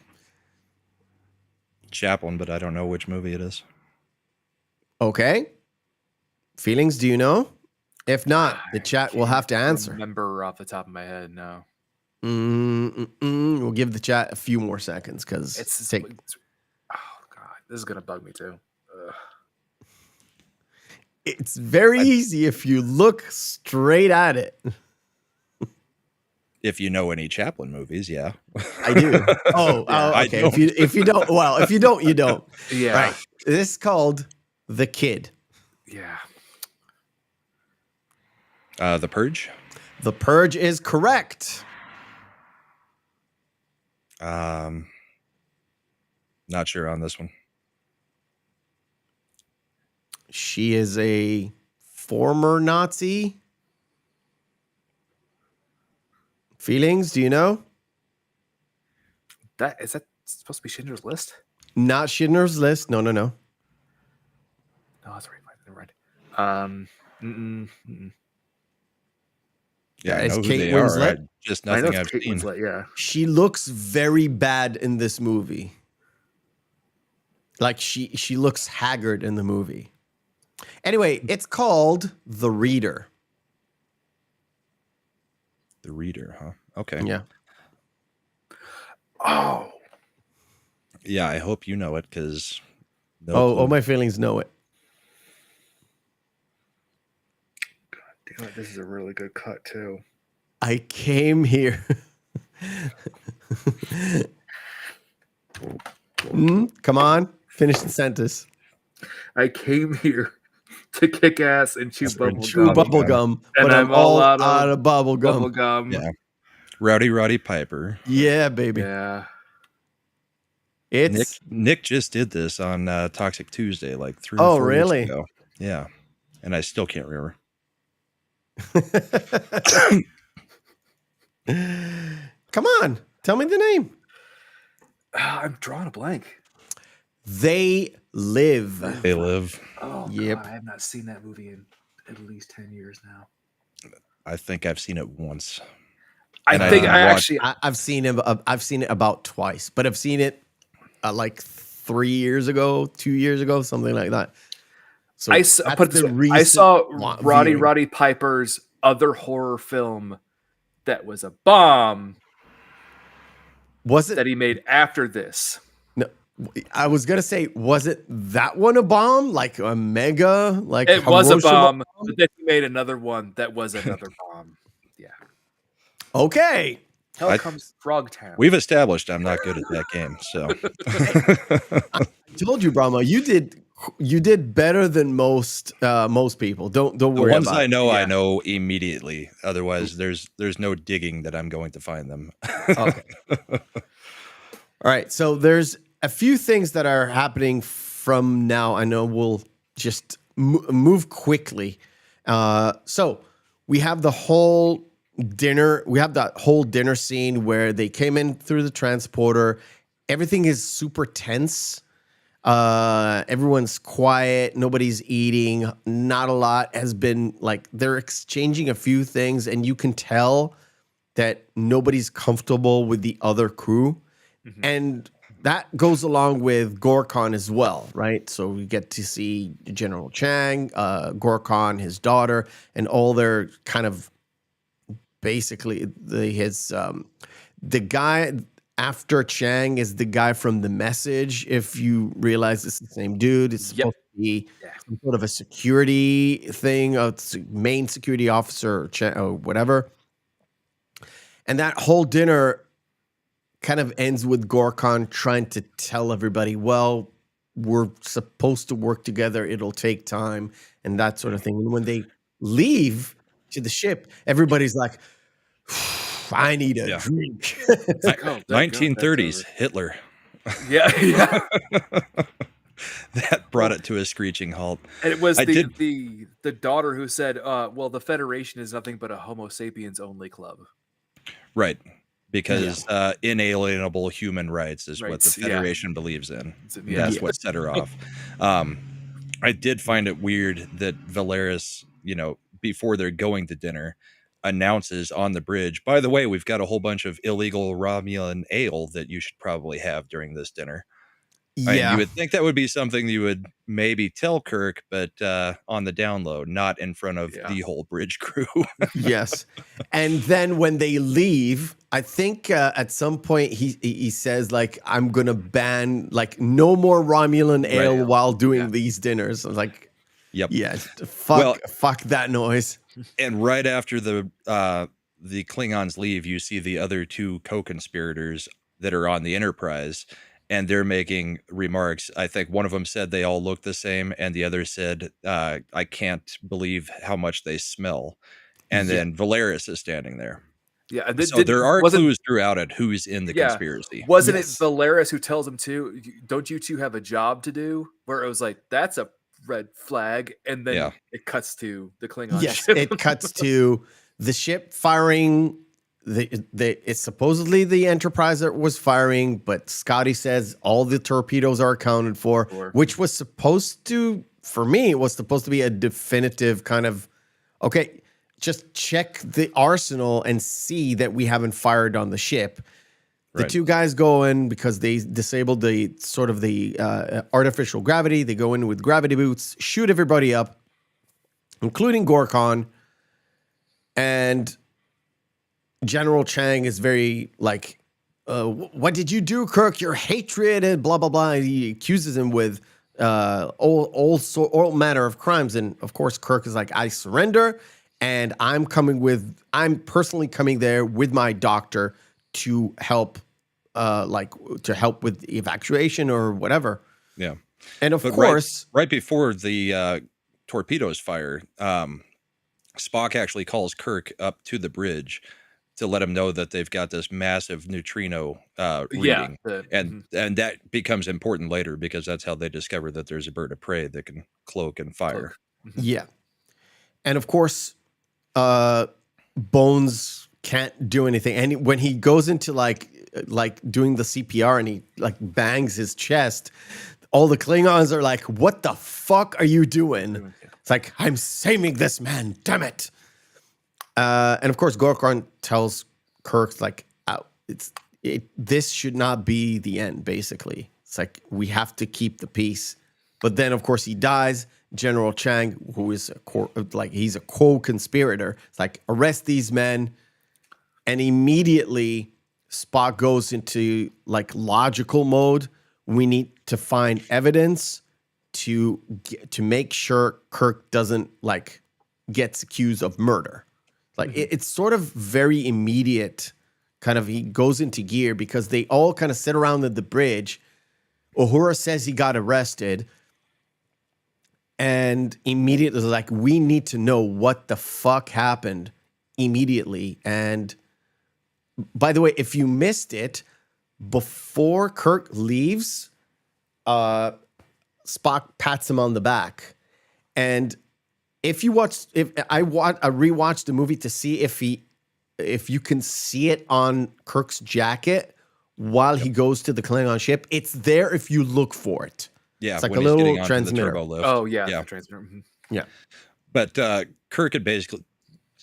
Chaplin, but I don't know which movie it is. Okay. Feelings, do you know? If not, the chat will have to answer. Remember off the top of my head, no. We'll give the chat a few more seconds because It's oh god, this is gonna bug me too. Ugh. it's very easy if you look straight at it. If you know any Chaplin movies, yeah. I do. Oh, I okay. don't. If you don't, well, if you don't, you don't. Yeah, Right. This is called The Kid. yeah. The Purge? The Purge is correct. Not sure on this one. She is a former Nazi. Feelings, do you know? That is that supposed to be Schindler's List? Not Schindler's List. No. No, that's right. Never mind. Yeah, That I is know who Kate they Winslet. are. Just I know nothing it's I've Kate seen. Winslet, yeah. She looks very bad in this movie. Like she looks haggard in the movie. Anyway, it's called The Reader. The Reader, huh? Okay. Yeah. Oh, Yeah, I hope you know it because. Oh, my feelings know it. damn it! This is a really good cut too. I came here. Come on, finish the sentence. I came here to kick ass and chew bubble Chew gum. bubble gum, And but I'm all out of bubble Bubble gum. gum. Yeah. Rowdy Roddy Piper. Yeah, baby. Yeah. It's Nick just did this on Toxic Tuesday like 3 or Oh, 4 really? weeks ago. Yeah. And I still can't remember. Come on, tell me the name. I'm drawing a blank. They Live. They Live. Oh, Yep. God, I have not seen that movie in at least 10 years now. I think I've seen it once. I And I think didn't I watch- actually. I've seen it. I've seen it about twice, but I've seen it like 3 years ago, 2 years ago, something like that. So I that's put it this the way, I recent saw Roddy viewing. Roddy Piper's other horror film that was a bomb Was it? that he made after this. No, I was gonna say, was it that one a bomb? Like a mega? Like It was a Hiroshima bomb, but then he made another one that was another bomb. Yeah. Okay. Hell comes Frogtown. We've established I'm not good at that game. So I told you, Brahma, you did better than most people. Don't the worry ones about I it. know, Yeah. I know immediately. Otherwise, there's no digging that I'm going to find them. Okay. All right. So there's a few things that are happening from now. I know we'll just move quickly. So we have the whole dinner. We have that whole dinner scene where they came in through the transporter. Everything is super tense. Everyone's quiet. Nobody's eating. Not a lot has been like they're exchanging a few things, and you can tell that nobody's comfortable with the other crew. Mhm. And that goes along with Gorkon as well, right? So we get to see General Chang, Gorkon, his daughter, and all their kind of basically the guy after Chang is the guy from The Message. If you realize it's the same dude, it's supposed to be some sort of a security thing, a main security officer or whatever. And that whole dinner kind of ends with Gorkon trying to tell everybody, well, we're supposed to work together. It'll take time and that sort of thing. And when they leave to the ship, everybody's like, I need a drink. It's like, 1930s, Hitler. Yeah. That brought it to a screeching halt. And it was the daughter who said, well, the Federation is nothing but a Homo sapiens only club. Right. Because inalienable human rights is what the Federation believes in. That's what set her off. I did find it weird that Valeris, before they're going to dinner, announces on the bridge, by the way, we've got a whole bunch of illegal Romulan ale that you should probably have during this dinner. You would think that would be something you would maybe tell Kirk, but on the down low, not in front of the whole bridge crew. Yes. And then when they leave, I think at some point he says, like, I'm going to ban, like, no more Romulan ale while doing these dinners. I was like, fuck that noise. And right after the Klingons leave, you see the other two co-conspirators that are on the Enterprise, and they're making remarks. I think one of them said they all look the same, and the other said, I can't believe how much they smell. And then Valeris is standing there. Yeah, so there are clues throughout it who's in the conspiracy. Wasn't it Valeris who tells him to, don't you two have a job to do? Where it was like, that's a red flag, and then it cuts to the Klingon ship. It cuts to the ship firing. It's supposedly the Enterprise that was firing, but Scotty says all the torpedoes are accounted for, which was supposed to, for me, it was supposed to be a definitive kind of, okay, just check the arsenal and see that we haven't fired on the ship. The two guys go in because they disabled the sort of the artificial gravity. They go in with gravity boots, shoot everybody up, including Gorkon. And General Chang is very like, what did you do, Kirk? Your hatred and blah, blah, blah. He accuses him with all manner of crimes. And of course, Kirk is like, I surrender. And I'm personally coming there with my doctor to help, with evacuation or whatever. Yeah. And of course, right before the torpedoes fire, Spock actually calls Kirk up to the bridge to let him know that they've got this massive neutrino reading. And that becomes important later because that's how they discover that there's a bird of prey that can cloak and fire. Yeah. And of course, Bones can't do anything. And when he goes into like doing the CPR and he like bangs his chest, all the Klingons are like, what the fuck are you doing? It's like, I'm saving this man, damn it. And of course, Gorkon tells Kirk, like, this should not be the end, basically. It's like, we have to keep the peace. But then, of course, he dies. General Chang, who is he's a co-conspirator, it's like, arrest these men. And immediately Spock goes into like logical mode. We need to find evidence to make sure Kirk doesn't like gets accused of murder. Like it's sort of very immediate. Kind of he goes into gear because they all kind of sit around at the bridge. Uhura says he got arrested. And immediately like, we need to know what the fuck happened immediately. And by the way, if you missed it, before Kirk leaves, Spock pats him on the back. And I rewatched the movie to see if you can see it on Kirk's jacket while he goes to the Klingon ship. It's there if you look for it. Yeah, it's like a little transmitter. Oh yeah, the transmitter. Mm-hmm. Yeah, but Kirk had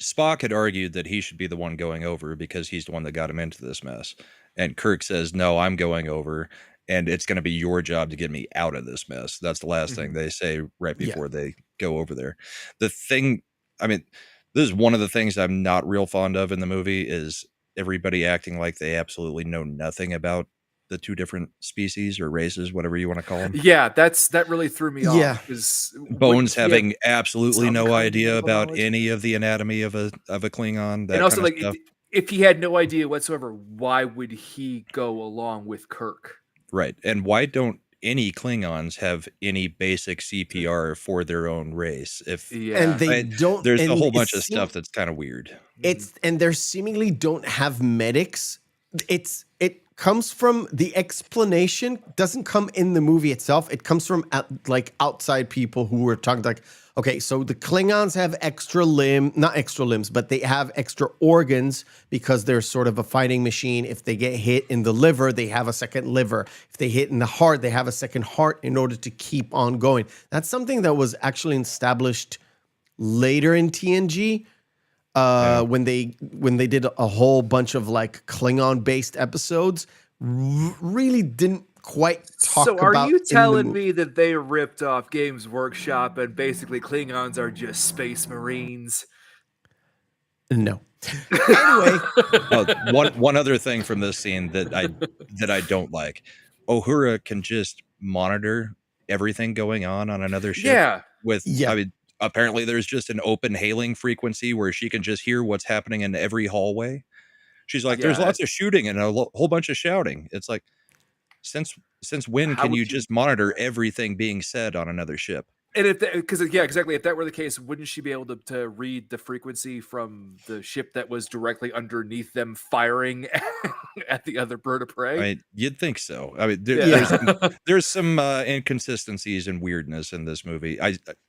Spock had argued that he should be the one going over because he's the one that got him into this mess. And Kirk says, no, I'm going over, and it's going to be your job to get me out of this mess. That's the last thing they say right before they go over there. The thing, I mean, this is one of the things I'm not real fond of in the movie is everybody acting like they absolutely know nothing about the two different species or races, whatever you want to call them. Yeah, that really threw me Yeah. off. Is Bones having absolutely some no kind of idea medical about knowledge? any of the anatomy of a Klingon, that And also, kind of like, stuff. if he had no idea whatsoever, why would he go along with Kirk? Right. And why don't any Klingons have any basic CPR for their own race? If Yeah, And they I, don't. there's a and whole it bunch of seem- stuff that's kind of weird. and they seemingly don't have medics. It comes from the explanation doesn't come in the movie itself. It comes from like outside people who were talking like, okay, so the Klingons have not extra limbs, but they have extra organs because they're sort of a fighting machine. If they get hit in the liver, they have a second liver. If they hit in the heart, they have a second heart in order to keep on going. That's something that was actually established later in TNG. When they did a whole bunch of like Klingon based episodes, really didn't quite talk so about. are you in the telling movie. me that they ripped off Games Workshop and basically Klingons are just space marines? No. Anyway, One other thing from this scene that I don't like, Uhura can just monitor everything going on another ship. Yeah. I mean, apparently there's just an open hailing frequency where she can just hear what's happening in every hallway. She's like, there's lots of shooting and a whole bunch of shouting. It's like, since when How can would you you- just monitor everything being said on another ship? And exactly. If that were the case, wouldn't she be able to read the frequency from the ship that was directly underneath them, firing at the other bird of prey? I mean, you'd think so. I mean, Yeah. there's some inconsistencies and weirdness in this movie.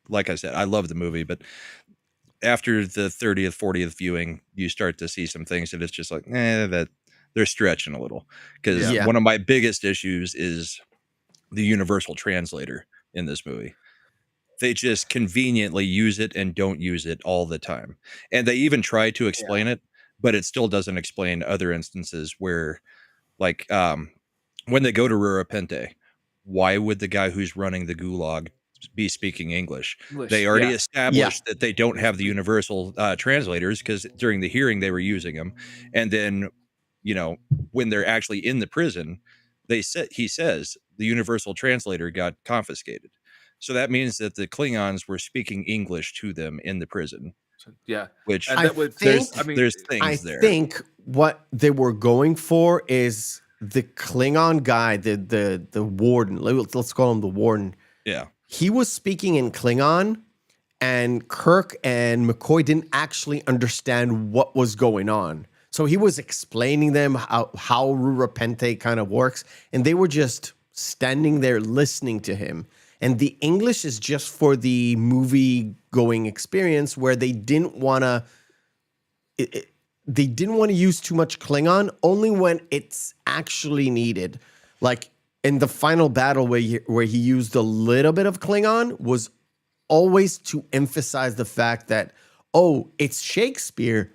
Like I said, I love the movie, but after the 30th, 40th viewing, you start to see some things that it's just like, that they're stretching a little. Because one of my biggest issues is the universal translator in this movie. They just conveniently use it and don't use it all the time. And they even try to explain it, but it still doesn't explain other instances where, like, when they go to Rurapente, why would the guy who's running the gulag be speaking English? They already established that they don't have the universal translators, because during the hearing they were using them. And then, when they're actually in the prison, he says the universal translator got confiscated. So that means that the Klingons were speaking English to them in the prison. Yeah. Which And there's things I there. think what they were going for is the Klingon guy, the warden. Let's call him the warden. Yeah. He was speaking in Klingon, and Kirk and McCoy didn't actually understand what was going on. So he was explaining them how Rurapente kind of works, and they were just standing there listening to him. And the English is just for the movie-going experience, where they didn't want to. They didn't want to use too much Klingon, only when it's actually needed. Like in the final battle where he used a little bit of Klingon, was always to emphasize the fact that, it's Shakespeare,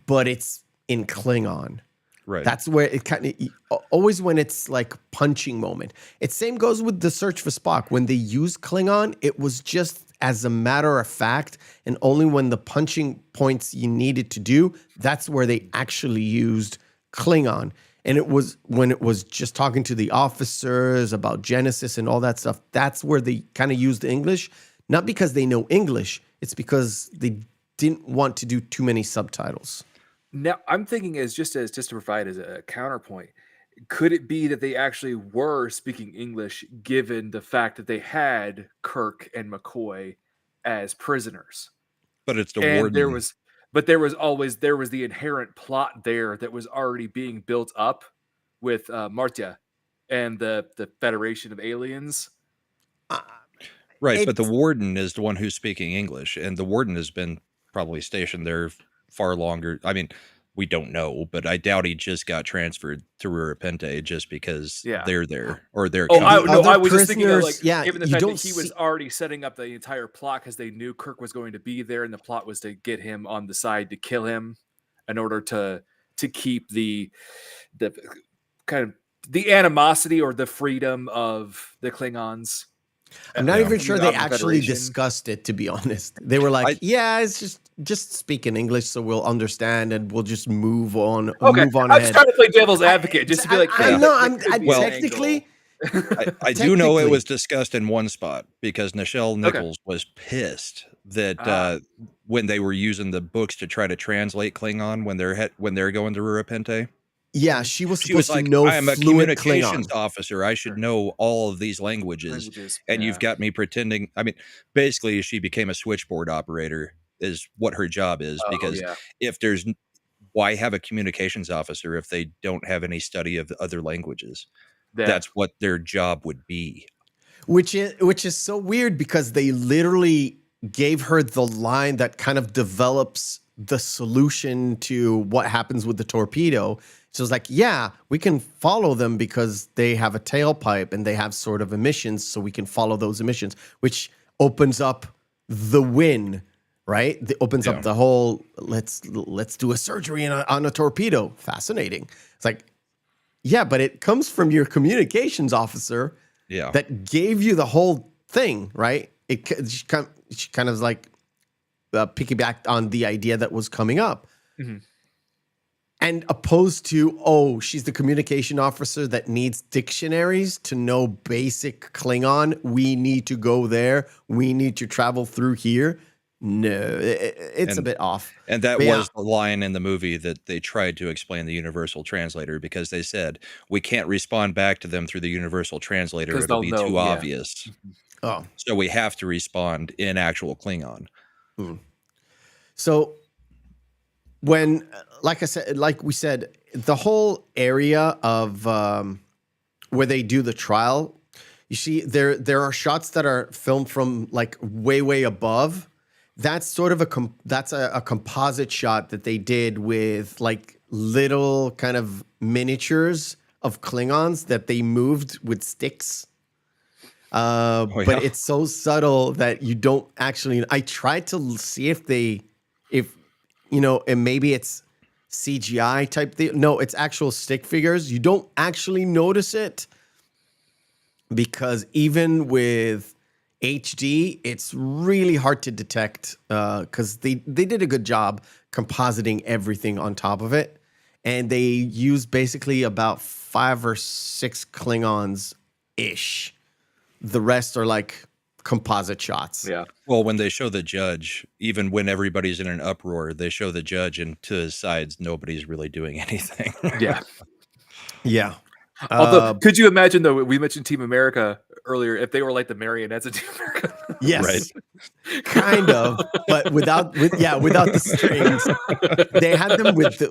but it's in Klingon. Right. That's where it kind of always, when it's like punching moment. It same goes with the Search for Spock. When they used Klingon, it was just as a matter of fact, and only when the punching points you needed to do, that's where they actually used Klingon. And it was when it was just talking to the officers about Genesis and all that stuff, that's where they kind of used the English. Not because they know English, it's because they didn't want to do too many subtitles. Now, I'm thinking just to provide as a counterpoint, could it be that they actually were speaking English, given the fact that they had Kirk and McCoy as prisoners? But it's the And warden. there was the inherent plot there that was already being built up with Martia and the Federation of Aliens. Right, but the warden is the one who's speaking English, and the warden has been probably stationed there far longer. I mean, we don't know, but I doubt he just got transferred to Rurapente just because they're there or they're. I was just thinking of, like, yeah, given the fact that he was already setting up the entire plot because they knew Kirk was going to be there, and the plot was to get him on the side to kill him in order to keep the kind of the animosity or the freedom of the Klingons I'm not even the sure they Ottoman actually Federation. discussed it, to be honest. They were like, yeah, it's just speak in English so we'll understand and we'll just move on Okay, move on I'm just ahead. trying to play devil's advocate, just to be like, hey, I know, that could be an technically, I do know it technically. was discussed in one spot because Nichelle Nichols was pissed that when they were using the books to try to translate Klingon when they're going to Rurapente. Yeah, she was She was supposed to like, know I am a fluent communications Klingon. officer. I should know all of these languages. And you've got me pretending. I mean, basically, she became a switchboard operator is what her job is. Because if there's, why have a communications officer if they don't have any study of other languages? That's what their job would be. Which is so weird because they literally gave her the line that kind of develops the solution to what happens with the torpedo. So it's like, yeah, we can follow them because they have a tailpipe and they have sort of emissions, so we can follow those emissions, which opens up the win, right? It opens up the whole let's do a surgery on a torpedo. Fascinating. It's like, yeah, but it comes from your communications officer. Yeah, that gave you the whole thing, right? She kind of like piggybacked on the idea that was coming up. Mm-hmm. And opposed to, she's the communication officer that needs dictionaries to know basic Klingon. We need to go there. We need to travel through here. No, it's a bit off. And that was the line in the movie that they tried to explain the universal translator because they said, we can't respond back to them through the universal translator. It'll be too obvious. Oh, so we have to respond in actual Klingon. So when, like we said, the whole area of where they do the trial, you see there are shots that are filmed from like way above. That's sort of a composite shot that they did with like little kind of miniatures of Klingons that they moved with sticks. But it's so subtle that you don't actually. I tried to see if and maybe it's CGI type thing. No, it's actual stick figures. You don't actually notice it because even with HD, it's really hard to detect because they did a good job compositing everything on top of it. And they used basically about 5 or 6 Klingons-ish. The rest are like composite shots. Yeah. Well, when they show the judge, even when everybody's in an uproar, they show the judge and to his sides, nobody's really doing anything. Yeah. Yeah. Although, could you imagine, though, we mentioned Team America earlier, if they were like the marionettes of Team America? Yes. Right. Kind of, but without the strings. They had them with the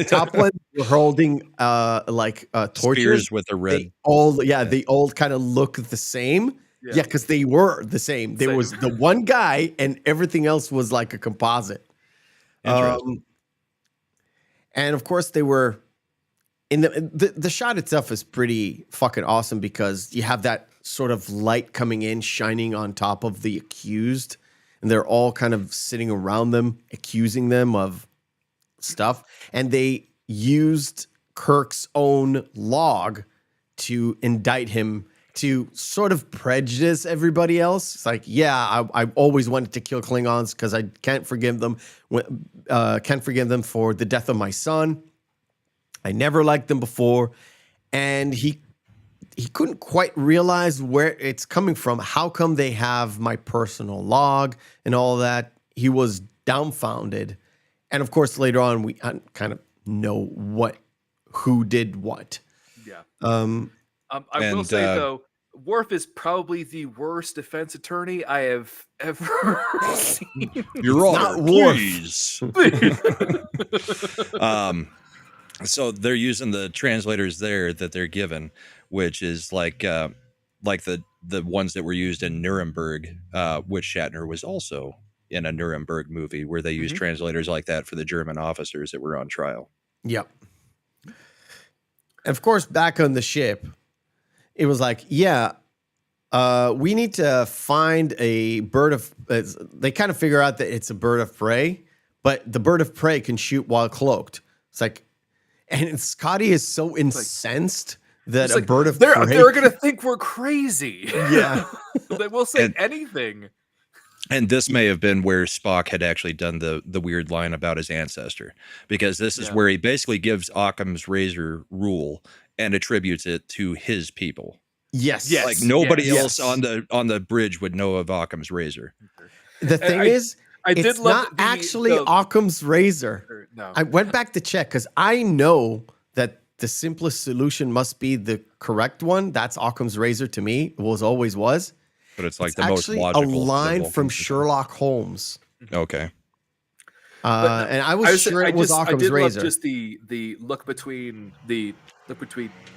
top ones were holding torches. Spears with the red. They all kind of look the same. Yeah, because they were the same. There was the one guy and everything else was like a composite. And of course they were in the shot itself is pretty fucking awesome because you have that sort of light coming in, shining on top of the accused, and they're all kind of sitting around them, accusing them of stuff. And they used Kirk's own log to indict him to sort of prejudice everybody else. It's like, I always wanted to kill Klingons because I can't forgive them. Can't forgive them for the death of my son. I never liked them before, and he couldn't quite realize where it's coming from. How come they have my personal log and all that? He was dumbfounded, and of course later on we kind of know who did what. Yeah. I will say though, Worf is probably the worst defense attorney I have ever seen. You're not please. So they're using the translators there that they're given, which is like the ones that were used in Nuremberg, which Shatner was also in a Nuremberg movie where they used translators like that for the German officers that were on trial. Yep. And of course, back on the ship, it was like, we need to find a bird of. They kind of figure out that it's a bird of prey, but the bird of prey can shoot while cloaked. It's like, and Scotty is so incensed that It's a like, bird of they're prey. gonna think we're crazy. Yeah. They will say And- anything. And this may have been where Spock had actually done the weird line about his ancestor, because this is where he basically gives Occam's razor rule and attributes it to his people. Yes. Yes. Like nobody Yes. else on the bridge would know of Occam's razor. The thing is, I did it's love not actually Occam's razor. No. I went back to check because I know that the simplest solution must be the correct one. That's Occam's razor to me. It always was. But it's like It's the most actually logical. a line the from Vulcan- Sherlock Holmes. Okay. And I was sure it was Occam's I did razor. love just the look between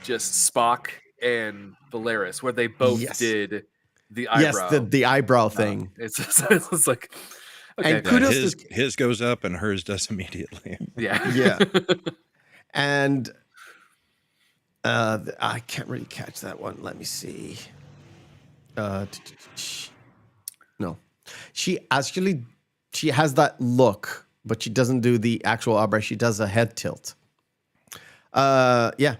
just Spock and Valeris, where they both Yes. did the eyebrow. Yes, the eyebrow thing. It's like, okay, And kudos his, to- his goes up and hers does immediately. yeah. Yeah. And I can't really catch that one. Let me see. No. She has that look, but she doesn't do the actual eyebrow. She does a head tilt. Yeah.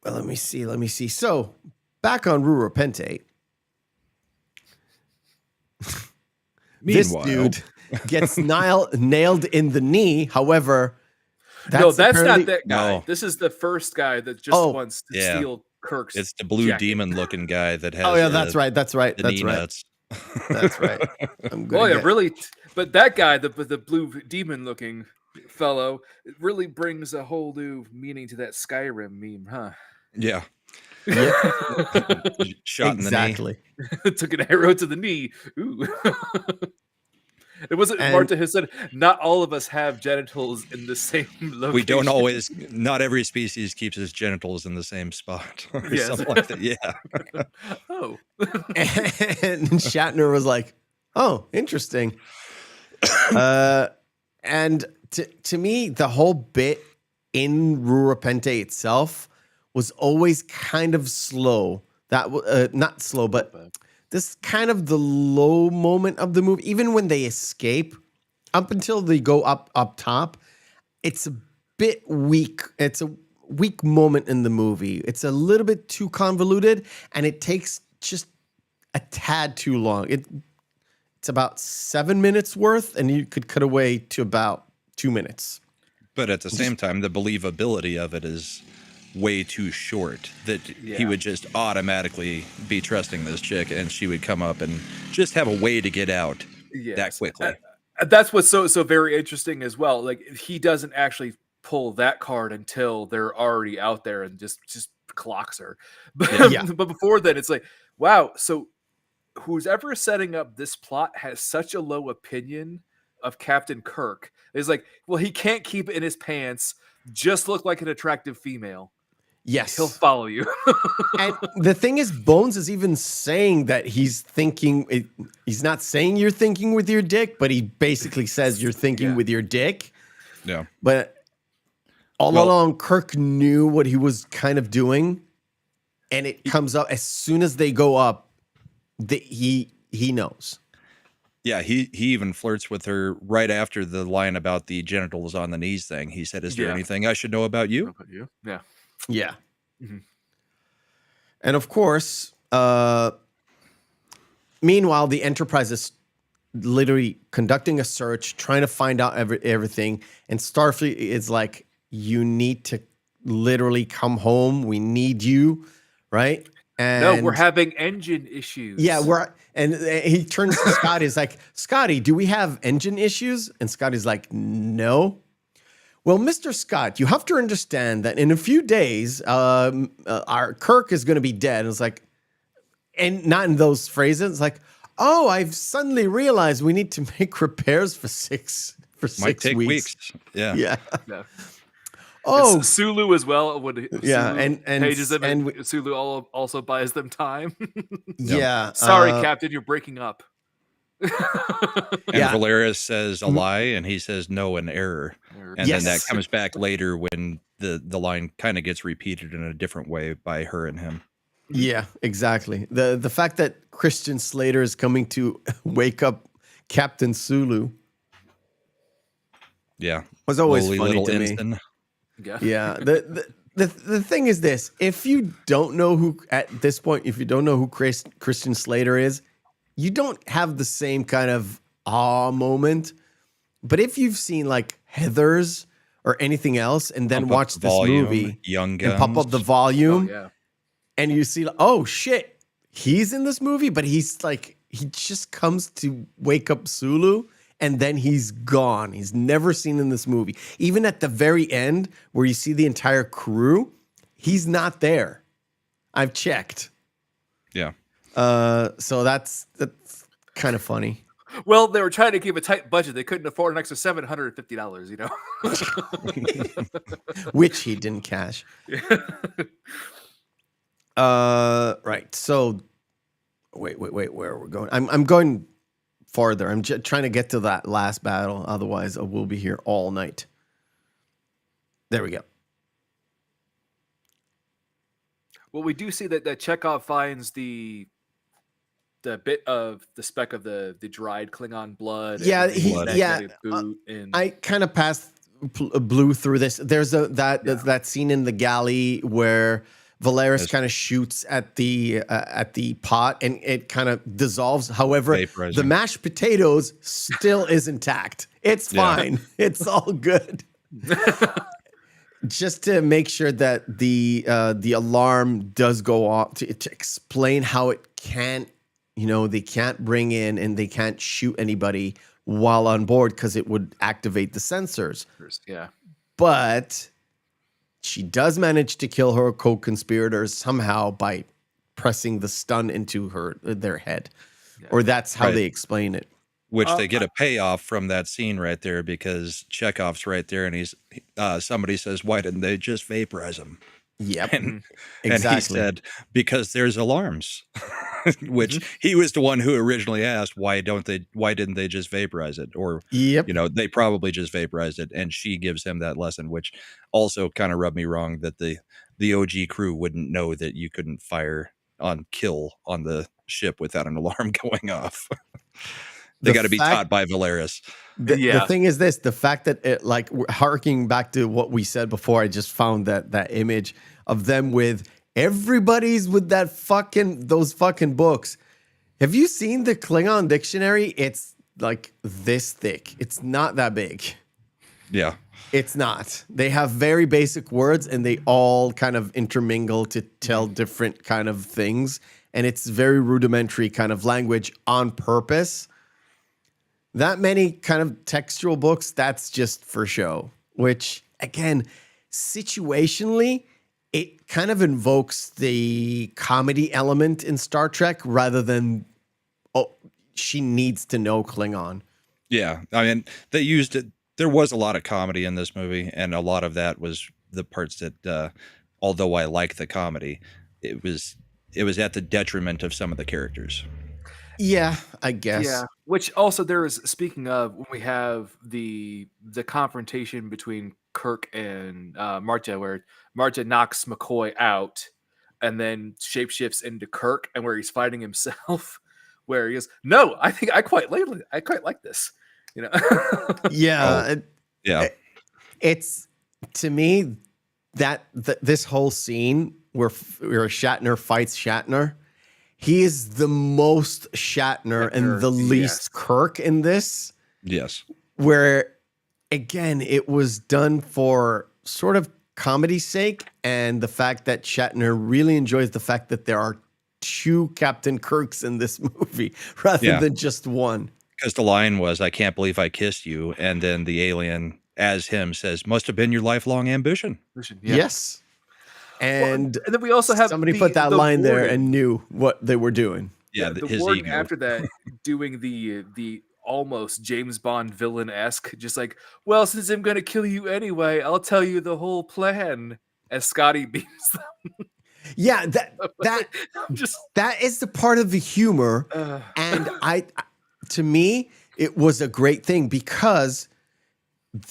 Let me see. So, back on Rura Pente. This Meanwhile- dude gets nailed in the knee. However, No, that's not apparently- that guy. No. This is the first guy that just wants to Yeah. steal Kirk's. It's the blue jacket. demon looking guy that has Oh yeah, that's right. the knee nuts. That's right. I'm Oh gonna yeah, really. But that guy, the blue demon looking fellow, it really brings a whole new meaning to that Skyrim meme, huh? Yeah. Shot in the knee. Exactly. Took an arrow to the knee. Ooh. It wasn't. And- Marta has said, "Not all of us have genitals in the same location." We don't always. Not every species keeps its genitals in the same spot or Yes. something like that. Yeah. Oh, And Shatner was like, "Oh, interesting." And to me, the whole bit in Rura Pente itself was always kind of slow. That not slow, but this kind of the low moment of the movie. Even when they escape, up until they go up top, it's a bit weak. It's a weak moment in the movie. It's a little bit too convoluted, and it takes just a tad too long. It's about 7 minutes worth, and you could cut away to about 2 minutes. But at the same time, the believability of it is way too short that he Yeah. would just automatically be trusting this chick and she would come up and just have a way to get out that yes. quickly. That's what's so very interesting as well. Like he doesn't actually pull that card until they're already out there and just clocks her. But, Yeah. but before then, it's like, wow. So who's ever setting up this plot has such a low opinion of Captain Kirk. It's like, well, he can't keep it in his pants. Just look like an attractive female. Yes. He'll follow you. And the thing is, Bones is even saying that he's thinking. He's not saying you're thinking with your dick, but he basically says you're thinking Yeah. with your dick. Yeah. But all along, Kirk knew what he was kind of doing, and it comes up as soon as they go up. He knows. Yeah, he even flirts with her right after the line about the genitals on the knees thing. He said, "Is there Yeah. anything I should know about you?" Yeah. Yeah. Mhm. And of course, meanwhile, the Enterprise is literally conducting a search, trying to find out everything. And Starfleet is like, you need to literally come home. We need you, right? And No, we're having engine issues. yeah, and he turns to Scotty. He's like, Scotty, do we have engine issues? And Scotty's like, no. Well, Mr. Scott, you have to understand that in a few days, our Kirk is going to be dead. And it's like, and not in those phrases. It's like, oh, I've suddenly realized we need to make repairs for six Might take weeks. Yeah. Yeah. Yeah. Oh, It's Sulu as well. When Yeah, Sulu and pages them, and and Sulu also buys them time. yeah. Sorry, Captain, you're breaking up. And Yeah. Valeris says a lie, and he says no, an error. And then that Yes. comes back later when the line kind of gets repeated in a different way by her and him. Yeah, exactly. The fact that Christian Slater is coming to wake up Captain Sulu Yeah. was always Lowly funny little to me. ensign. Yeah. Yeah, the thing is this: if you don't know who at this point, if you don't know who Christian Slater is, you don't have the same kind of awe moment. But if you've seen like Heathers or anything else, and then Pump up watch the this volume, movie Young and pop up Guns. the volume, Oh, yeah. and you see, oh shit, he's in this movie, but he's like, he just comes to wake up Sulu. And then he's gone. He's never seen in this movie. Even at the very end, where you see the entire crew, he's not there. I've checked. Yeah. So that's kind of funny. Well, they were trying to keep a tight budget. They couldn't afford an extra $750, you know. Which he didn't cash. Right. So wait, where are we going? I'm going farther. I'm trying to get to that last battle. Otherwise, I will be here all night. There we go. Well, we do see that Chekhov finds the bit of the speck of the dried Klingon blood. Yeah, and the he- magnetic boot and I kind of blew through this. There's that scene in the galley where Valeris Yes. kind of shoots at the pot and it kind of dissolves. However, Vaporizing. the mashed potatoes still is intact. It's Yeah. fine. It's all good. Just to make sure that the alarm does go off to explain how it can't, they can't bring in and they can't shoot anybody while on board because it would activate the sensors. yeah. But she does manage to kill her co-conspirators somehow by pressing the stun into their head. Yeah. Or that's how Right. they explain it. Which they get a payoff from that scene right there because Chekhov's right there and he's somebody says, why didn't they just vaporize him? Yep. And Exactly. he said, because there's alarms, which Mm-hmm. he was the one who originally asked, why didn't they just vaporize it? Or, Yep. they probably just vaporized it. And she gives him that lesson, which also kind of rubbed me wrong that the OG crew wouldn't know that you couldn't fire on kill on the ship without an alarm going off. They The got to be fact- taught by Valeris. The Yeah. thing is this, the fact that it, like, harking back to what we said before, I just found that image of them with everybody's with those fucking books. Have you seen the Klingon dictionary? It's like this thick. It's not that big. Yeah. It's not. They have very basic words and they all kind of intermingle to tell different kind of things. And it's very rudimentary kind of language on purpose. That many kind of textual books, that's just for show, which again, situationally, it kind of invokes the comedy element in Star Trek rather than, oh, she needs to know Klingon. Yeah. I mean, they used it. There was a lot of comedy in this movie, and a lot of that was the parts that, although I like the comedy, it was at the detriment of some of the characters. Yeah, I guess. Yeah, which also there is, speaking of, when we have the confrontation between Kirk and Marta, where Marta knocks McCoy out and then shapeshifts into Kirk, and where he's fighting himself, where he goes, "No, I think I quite like this," Yeah. Yeah. It's, to me, that this whole scene where Shatner fights Shatner, he is the most Shatner and the least yes. Kirk in this, Yes. where, again, it was done for sort of comedy's sake and the fact that Shatner really enjoys the fact that there are two Captain Kirks in this movie rather Yeah. than just one. Because the line was, I can't believe I kissed you. And then the alien, as him, says, must have been your lifelong ambition. Yeah. Yes. And And then we also have somebody put that the line there warden. and knew what they were doing. Yeah. the His warden ego. after that doing the almost James Bond villain-esque, just like, well, since I'm gonna kill you anyway, I'll tell you the whole plan, as Scotty beams them. Yeah, that I'm just that is the part of the humor. And to me, it was a great thing because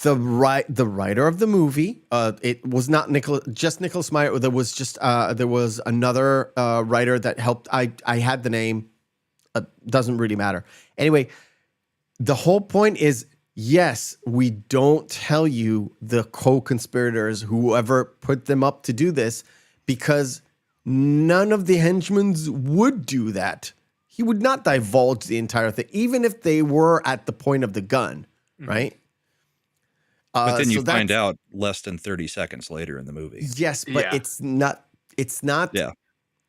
the writer of the movie, it was not Nicholas Meyer. There was another writer that helped. I had the name. Doesn't really matter. Anyway, the whole point is yes, we don't tell you the co-conspirators, whoever put them up to do this, because none of the henchmen would do that. He would not divulge the entire thing, even if they were at the point of the gun, right? But then you so find that's- out less than 30 seconds later in the movie. Yes, but Yeah. it's not. Yeah.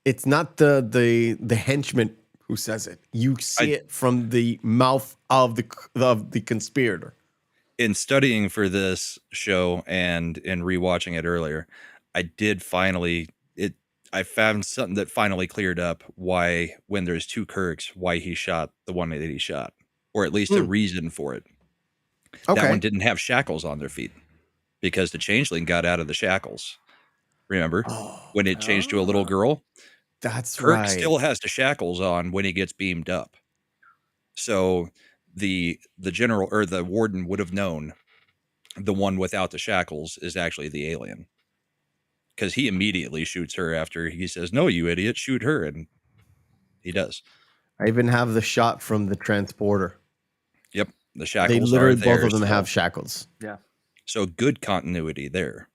It's not the henchman who says it. You see it from the mouth of the conspirator. In studying for this show and in rewatching it earlier, I did finally I found something that finally cleared up why, when there's two Kirks, why he shot the one that he shot, or at least a reason for it. Okay. That one didn't have shackles on their feet because the changeling got out of the shackles. Remember when it changed to a little girl? That's Kirk right. still has the shackles on when he gets beamed up. So the general or the warden would have known the one without the shackles is actually the alien, because he immediately shoots her after he says, "No, you idiot, shoot her," and he does. I even have the shot from the transporter. Yep, the They shackles literally are there. both of them still. have shackles. Yeah. So good continuity there.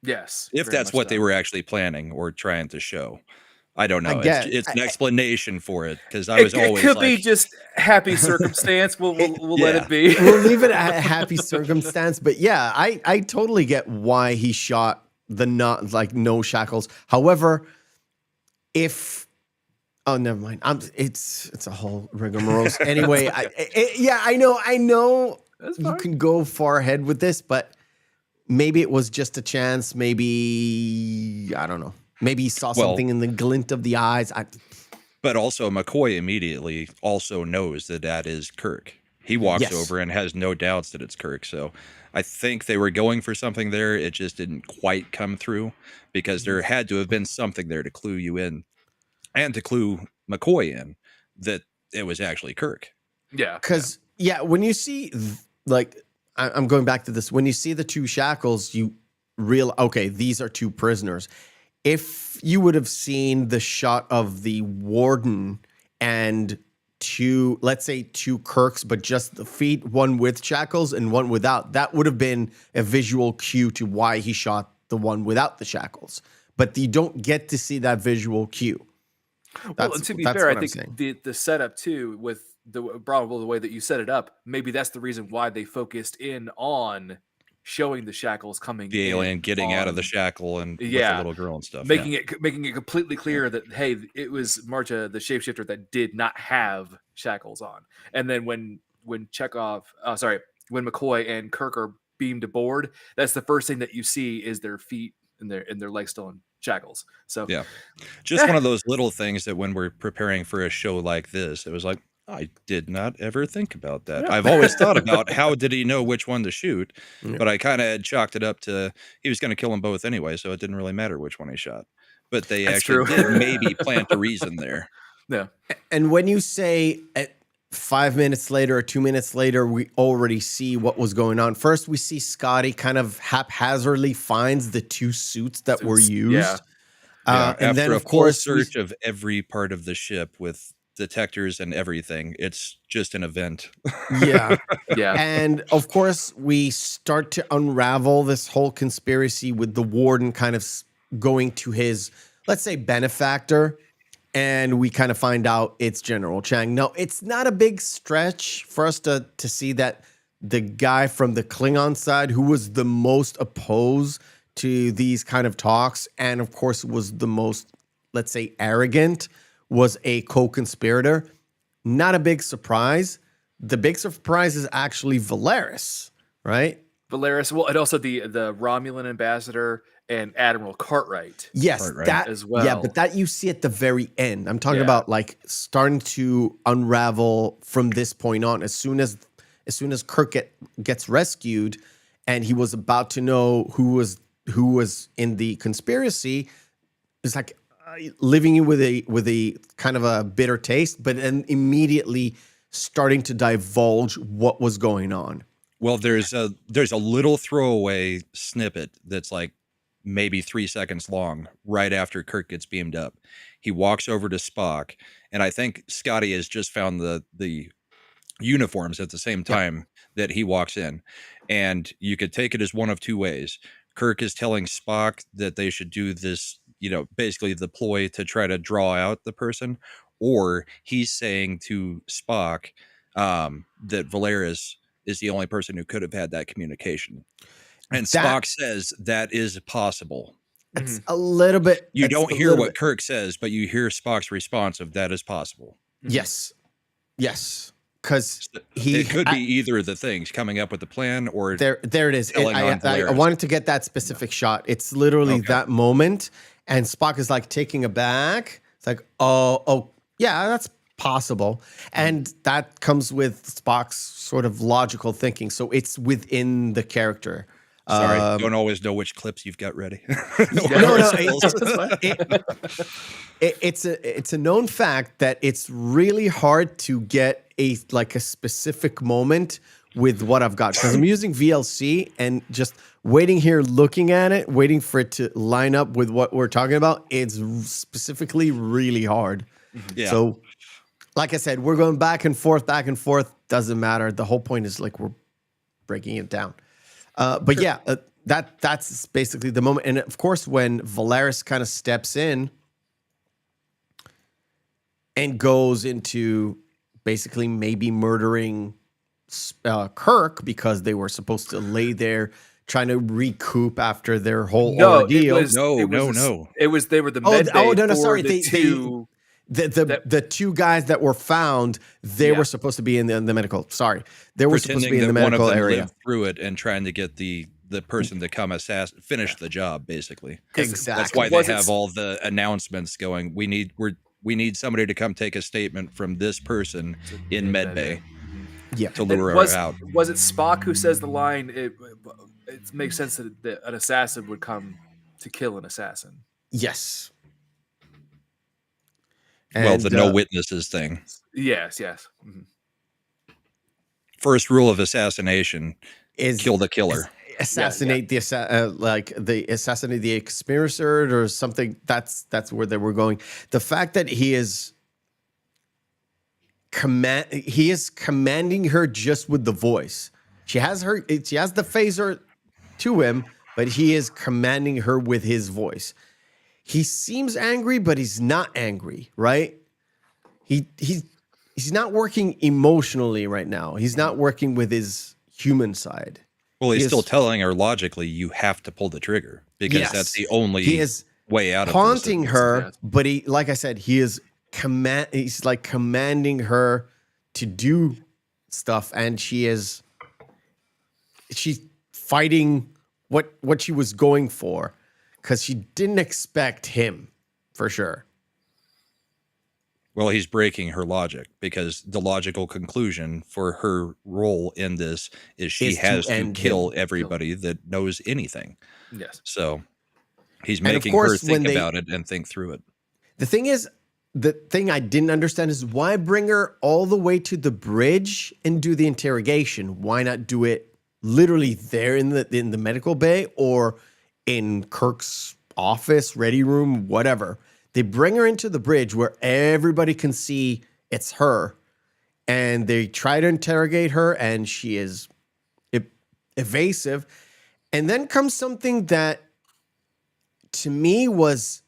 Yes. If very that's much what they so. were actually planning or trying to show. I don't know. guess- It's an explanation for it, because I was always it could like, be just happy circumstance. We'll let Yeah. it be. We'll leave it at a happy circumstance. But yeah, I totally get why he shot the no shackles. However, never mind. It's a whole rigmarole. Anyway, I know That's you fine. can go far ahead with this, but maybe it was just a chance. Maybe I don't know. Maybe he saw something in the glint of the eyes. but also McCoy immediately also knows that is Kirk. He walks Yes. over and has no doubts that it's Kirk. So I think they were going for something there. It just didn't quite come through, because there had to have been something there to clue you in and to clue McCoy in that it was actually Kirk. Yeah. Because when you see I'm going back to this. When you see the two shackles, you realize, okay, these are two prisoners. If you would have seen the shot of the warden and let's say two Kirks, but just the feet, one with shackles and one without, that would have been a visual cue to why he shot the one without the shackles. But you don't get to see that visual cue. Well, and to be that's fair, what I I'm think saying. the setup too, with probably the way that you set it up, maybe that's the reason why they focused in on showing the shackles coming, The alien in getting out of the on- shackle and with the Yeah. little girl and stuff. making it completely clear that, hey, it was Marta, the shapeshifter, that did not have shackles on. And then when McCoy and Kirk are beamed aboard, that's the first thing that you see is their feet and their legs still in shackles. So Yeah. Just one of those little things that when we're preparing for a show like this, it was like, I did not ever think about that. Yeah. I've always thought about how did he know which one to shoot, Yeah. but I kind of had chalked it up to he was going to kill them both anyway, so it didn't really matter which one he shot. But they That's actually true. did maybe plant a reason there. yeah. And when you say at 5 minutes later or 2 minutes later, we already see what was going on. First, we see Scotty kind of haphazardly finds the two suits that were used. Yeah. Yeah, And after then, a of full course, search of every part of the ship with detectors and everything, it's just an event. yeah. Yeah. And of course, we start to unravel this whole conspiracy with the warden kind of going to his, let's say, benefactor. And we kind of find out it's General Chang. No, it's not a big stretch for us to see that the guy from the Klingon side, who was the most opposed to these kind of talks, and of course was the most, let's say, arrogant, was a co-conspirator. Not a big surprise. The big surprise is actually Valeris, right? Valeris, well, and also the Romulan ambassador and Admiral Cartwright. Yes, Part, right? that As Yeah, well. but that you see at the very end. I'm talking Yeah. about like starting to unravel from this point on. As soon as Kirk gets rescued, and he was about to know who was in the conspiracy, it's like leaving you with a kind of a bitter taste, but then immediately starting to divulge what was going on. Well, there's a little throwaway snippet that's like maybe 3 seconds long right after Kirk gets beamed up. He walks over to Spock, and I think Scotty has just found the uniforms at the same time that he walks in. And you could take it as one of two ways. Kirk is telling Spock that they should do this, basically the ploy to try to draw out the person, or he's saying to Spock that Valeris is the only person who could have had that communication. And Spock says that is possible. It's a little bit. You don't hear what Kirk says, but you hear Spock's response of that is possible. Yes. Yes. Because it could be either of the things, coming up with the plan or there it is. I wanted to get that specific shot. It's literally that moment, and Spock is like taking a back. It's like, oh, yeah, that's possible, and that comes with Spock's sort of logical thinking. So it's within the character. Sorry, don't always know which clips you've got ready. It's a known fact that it's really hard to get a specific moment with what I've got, because I'm using VLC and just waiting here, looking at it, waiting for it to line up with what we're talking about. It's specifically really hard. Yeah. So, like I said, we're going back and forth. Doesn't matter. The whole point is we're breaking it down. But sure. Yeah, that's basically the moment. And of course, when Valeris kind of steps in and goes into basically maybe murdering Kirk because they were supposed to lay there trying to recoup after their whole ordeal. They were the med bay sorry. The two guys that were found, they were supposed to be in the medical. Sorry, they were supposed to be in the medical one of them area. lived through it and trying to get the person to come finish the job, basically. Exactly. That's why they have all the announcements going. We need somebody to come take a statement from this person in med bay. Yeah, to lure her out. Was it Spock who says the line? It makes sense that an assassin would come to kill an assassin. Yes. Well, the no witnesses thing. Yes. Mm-hmm. First rule of assassination is kill the killer. Assassinate the assassinate the conspirator or something. That's where they were going. The fact that he is commanding her just with the voice. She has the phaser to him, but he is commanding her with his voice. He seems angry, but he's not angry, right? He's not working emotionally right now. He's not working with his human side. Well, he's still telling her logically, you have to pull the trigger because that's the only way out of this. Haunting her, but like I said, he's commanding her to do stuff, and she's fighting what she was going for. Because she didn't expect him, for sure. Well, he's breaking her logic because the logical conclusion for her role in this is she has to kill everybody that knows anything. Yes. So he's making her think about it and think through it. The thing is, the thing I didn't understand is why bring her all the way to the bridge and do the interrogation? Why not do it literally there in the medical bay or in Kirk's office, ready room, whatever? They bring her into the bridge where everybody can see it's her, and they try to interrogate her, and she is evasive. And then comes something that, to me, was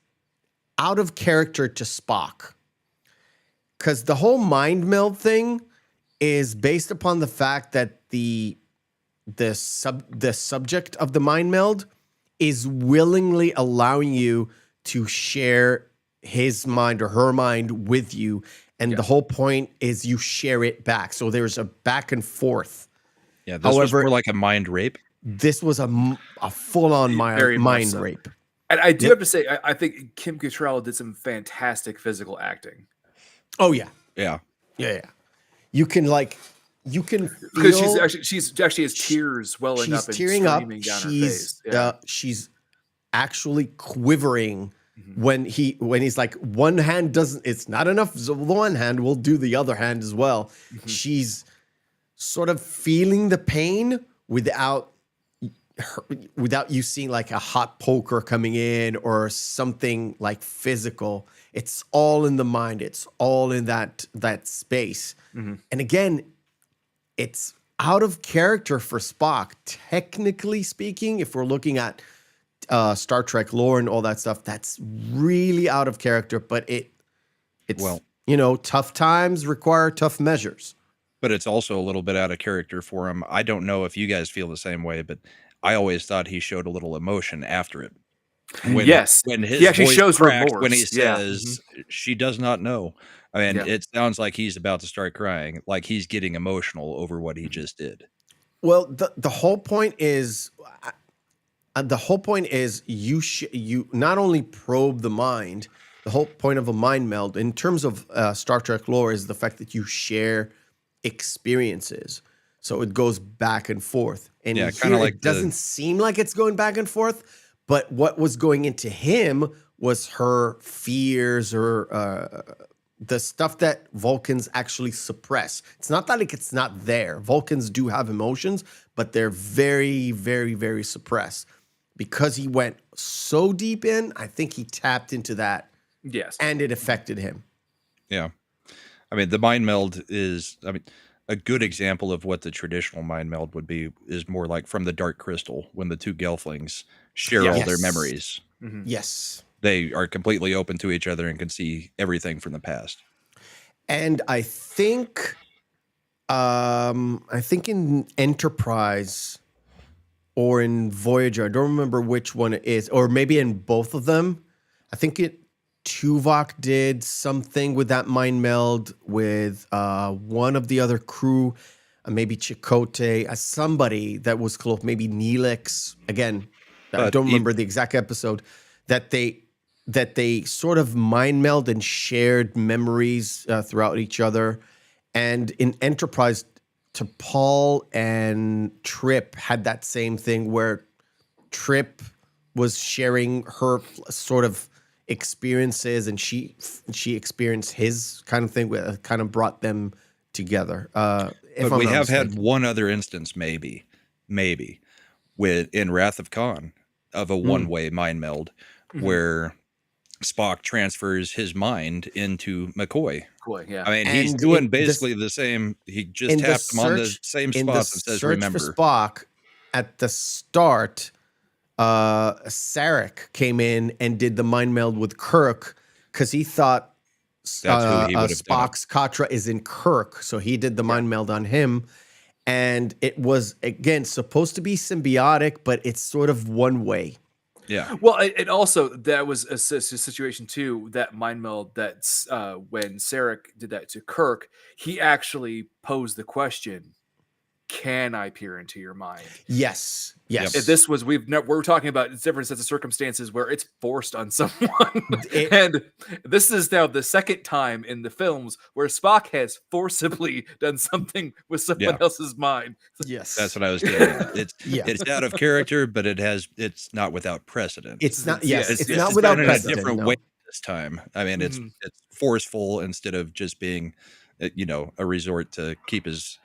out of character to Spock. Because the whole mind meld thing is based upon the fact that the subject of the mind meld is willingly allowing you to share his mind or her mind with you. And the whole point is you share it back. So there's a back and forth. Yeah, this was more like a mind rape. This was a full-on mind rape. And I do have to say, I think Kim Cattrall did some fantastic physical acting. Oh, yeah. Yeah. You can feel, because she's actually has tears welling up and streaming down her face. Yeah. She's actually quivering when he's like, one hand doesn't, it's not enough. So one hand will do the other hand as well. She's sort of feeling the pain without you seeing like a hot poker coming in or something like physical. It's all in the mind. It's all in that space. And again, it's out of character for Spock. Technically speaking, if we're looking at Star Trek lore and all that stuff, that's really out of character. But it's tough times require tough measures. But it's also a little bit out of character for him. I don't know if you guys feel the same way, but I always thought he showed a little emotion after it. When his he actually voice shows cracks remorse. when he says, "She does not know." I mean, it sounds like he's about to start crying, like he's getting emotional over what he just did. Well, the whole point is, you not only probe the mind. The whole point of a mind meld, in terms of Star Trek lore, is the fact that you share experiences, so it goes back and forth. And kind of like, it doesn't seem like it's going back and forth, but what was going into him was her fears or the stuff that Vulcans actually suppress. It's not that like it's not there. Vulcans do have emotions, but they're very, very, very suppressed. Because he went so deep in, I think he tapped into that. Yes. And it affected him. Yeah. I mean, the mind meld is, a good example of what the traditional mind meld would be is more like from the Dark Crystal, when the two Gelflings share all their memories. Mm-hmm. Yes. They are completely open to each other and can see everything from the past. And I think in Enterprise or in Voyager, I don't remember which one it is, or maybe in both of them, I think Tuvok did something with that mind meld with one of the other crew, maybe Chakotay, somebody that was close, maybe Neelix. Again, I don't remember the exact episode, that they sort of mind meld and shared memories throughout each other. And in Enterprise, T'Pol and Trip had that same thing where Trip was sharing her sort of experiences, and she experienced his kind of thing, kind of brought them together. But we have had one other instance, maybe in Wrath of Khan, of a one-way mind meld, where Spock transfers his mind into McCoy. Yeah. I mean, he's doing basically the same. He just tapped him on the same spots and says, "Remember." For Spock, at the start, Sarek came in and did the mind meld with Kirk because he thought Spock's Katra is in Kirk, so he did the mind meld on him. And it was, again, supposed to be symbiotic, but it's sort of one way. Yeah. Well, it also, that was a situation too, that mind meld, that's when Sarek did that to Kirk, he actually posed the question, can I peer into your mind? Yes. If this was, we're talking about different sets of circumstances where it's forced on someone. And this is now the second time in the films where Spock has forcibly done something with someone else's mind. Yes. That's what I was getting at. It's out of character, but it's not without precedent. It's not, it's not not without in precedent. a different way this time. I mean, it's forceful instead of just being, a resort to keep his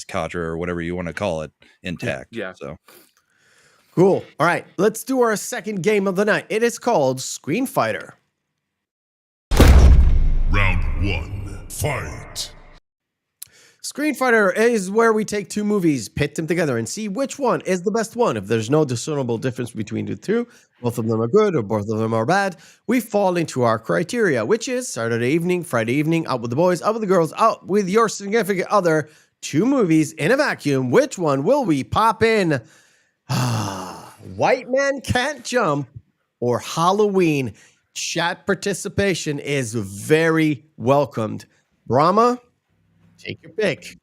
cadre or whatever you want to call it intact. Yeah. So cool. All right, let's do our second game of the night. It is called Screen Fighter. Round 1, fight. Screen Fighter is where we take two movies, pit them together, and see which one is the best one. If there's no discernible difference between the two, both of them are good or both of them are bad, we fall into our criteria, which is Saturday evening, Friday evening, out with the boys, out with the girls, out with your significant other. Two movies in a vacuum. Which one will we pop in? White Man Can't Jump or Halloween? Chat participation is very welcomed. Brahma, take your pick.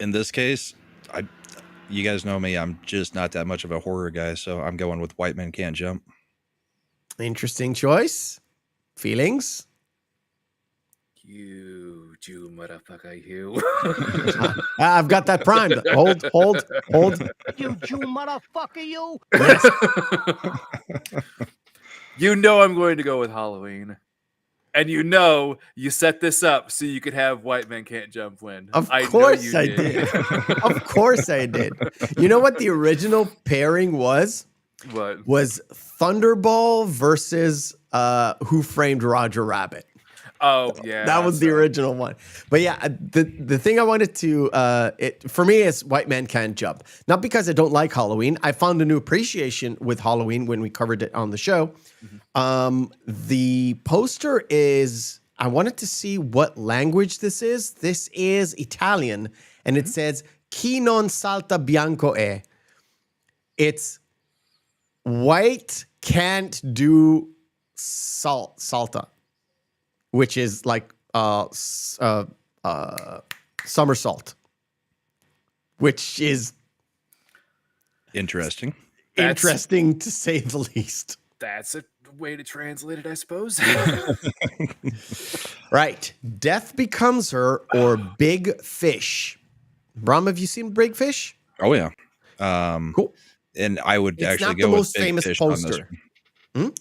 in this case, you guys know me, I'm just not that much of a horror guy, so I'm going with White Men Can't Jump. Interesting choice. Feelings? You Jew motherfucker, you. I've got that primed. Hold. You Jew motherfucker, you. Yes. You know I'm going to go with Halloween. And you set this up so you could have White Men Can't Jump win. Of course I did. Of course I did. You know what the original pairing was? What? Was Thunderball versus Who Framed Roger Rabbit. Oh yeah, That was the so- original one. But yeah, the thing I wanted to for me is White Man Can't Jump. Not because I don't like Halloween. I found a new appreciation with Halloween when we covered it on the show. The poster is, I wanted to see what language this is. This is Italian, and it says "Chi non salta bianco è." It's white can't do salta, which is like somersault, which is Interesting. interesting to say the least. That's a way to translate it, I suppose. Right. Death Becomes Her or Big Fish. Bram, have you seen Big Fish? Oh yeah. Cool. And I would It's actually not go the with most Big famous Fish on this poster. one.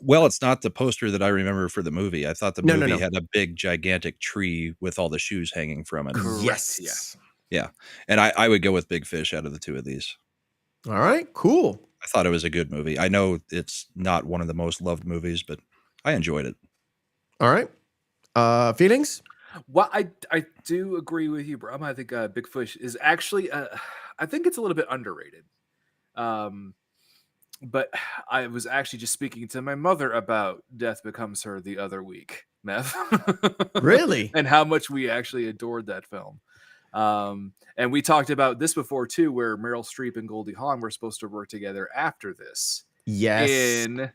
Well, it's not the poster that I remember for the movie. I thought the No, movie no. had a big, gigantic tree with all the shoes hanging from it. Correct, Yes. Yeah. And I would go with Big Fish out of the two of these. All right. Cool. I thought it was a good movie. I know it's not one of the most loved movies, but I enjoyed it. All right. Feelings? Well, I do agree with you, Bram. I think Big Fish is actually, I think it's a little bit underrated. But I was actually just speaking to my mother about Death Becomes Her the other week, Meth. Really? And how much we actually adored that film. And we talked about this before too, where Meryl Streep and Goldie Hawn were supposed to work together after this. Yes. In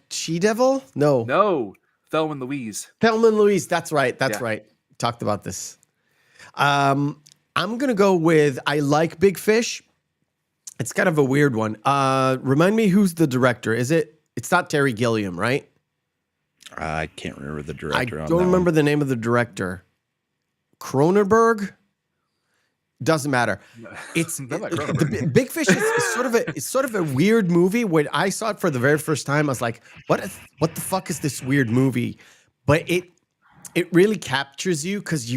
She Devil? No. Thelma and Louise. Thelma and Louise. That's right. That's Yeah. right. Talked about this. I'm going to go with I like Big Fish. It's kind of a weird one. Remind me who's the director. It's not Terry Gilliam, right? I can't remember the I director on don't that remember one. the name of the director. Cronenberg? Doesn't matter. It's That might the Cronenberg. Big Fish is sort of a weird movie. When I saw it for the very first time, I was like, what the fuck is this weird movie? But it really captures you because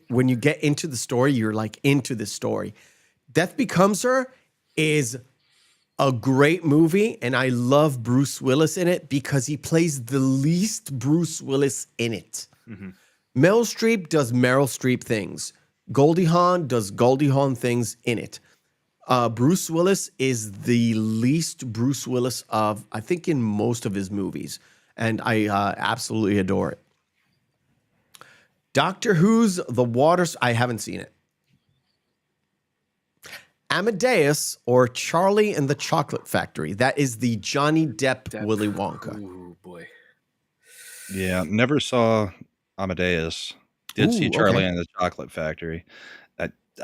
when you get into the story, you're like into the story. Death Becomes Her is a great movie, and I love Bruce Willis in it because he plays the least Bruce Willis in it. Meryl Streep does Meryl Streep things. Goldie Hawn does Goldie Hawn things in it. Bruce Willis is the least Bruce Willis of, I think, in most of his movies, and I absolutely adore it. Doctor Who's The Waters, I haven't seen it. Amadeus or Charlie and the Chocolate Factory. That is the Johnny Depp Willy Wonka. Ooh, boy. Yeah, never saw Amadeus. Did see Ooh, Charlie okay. and the Chocolate Factory.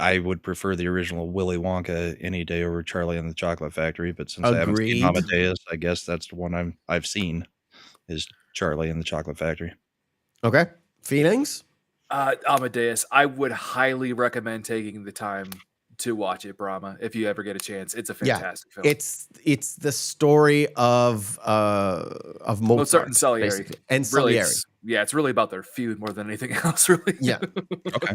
I would prefer the original Willy Wonka any day over Charlie and the Chocolate Factory, but since I haven't Agreed. seen Amadeus, I guess that's the one I've seen is Charlie and the Chocolate Factory. Okay. Feelings? Amadeus, I would highly recommend taking the time to watch it, Brahma, if you ever get a chance. It's a fantastic film. It's the story of Mozart and Salieri. basically. And Really, Salieri. it's really about their feud more than anything else, really. Yeah. Okay.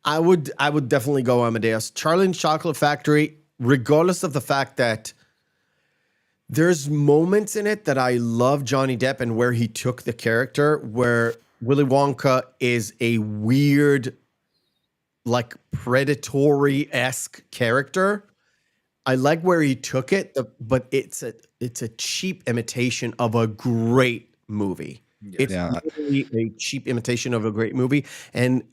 I would definitely go Amadeus. Charlie and Chocolate Factory, regardless of the fact that there's moments in it that I love Johnny Depp and where he took the character, where Willy Wonka is a weird, like predatory-esque character. I like where he took it, but it's a cheap imitation of a great movie. It's really a cheap imitation of a great movie. And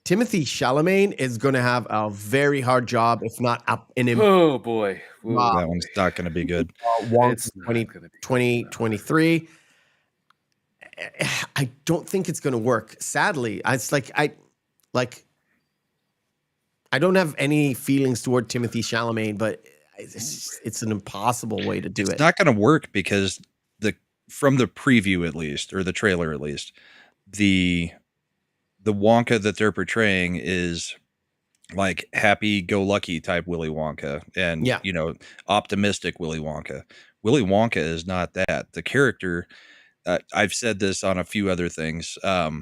Timothy Chalamet is going to have a very hard job, if not an Oh, boy. Ooh, That one's not going to be good. Wonka It's not gonna be 2023. I don't think it's going to work. Sadly, I don't have any feelings toward Timothy Chalamet, but it's an impossible way to do It's it. not going to work because from the preview at least, or the trailer at least, the Wonka that they're portraying is like happy-go-lucky type Willy Wonka, and optimistic Willy Wonka. Willy Wonka is not that. The character, I've said this on a few other things. I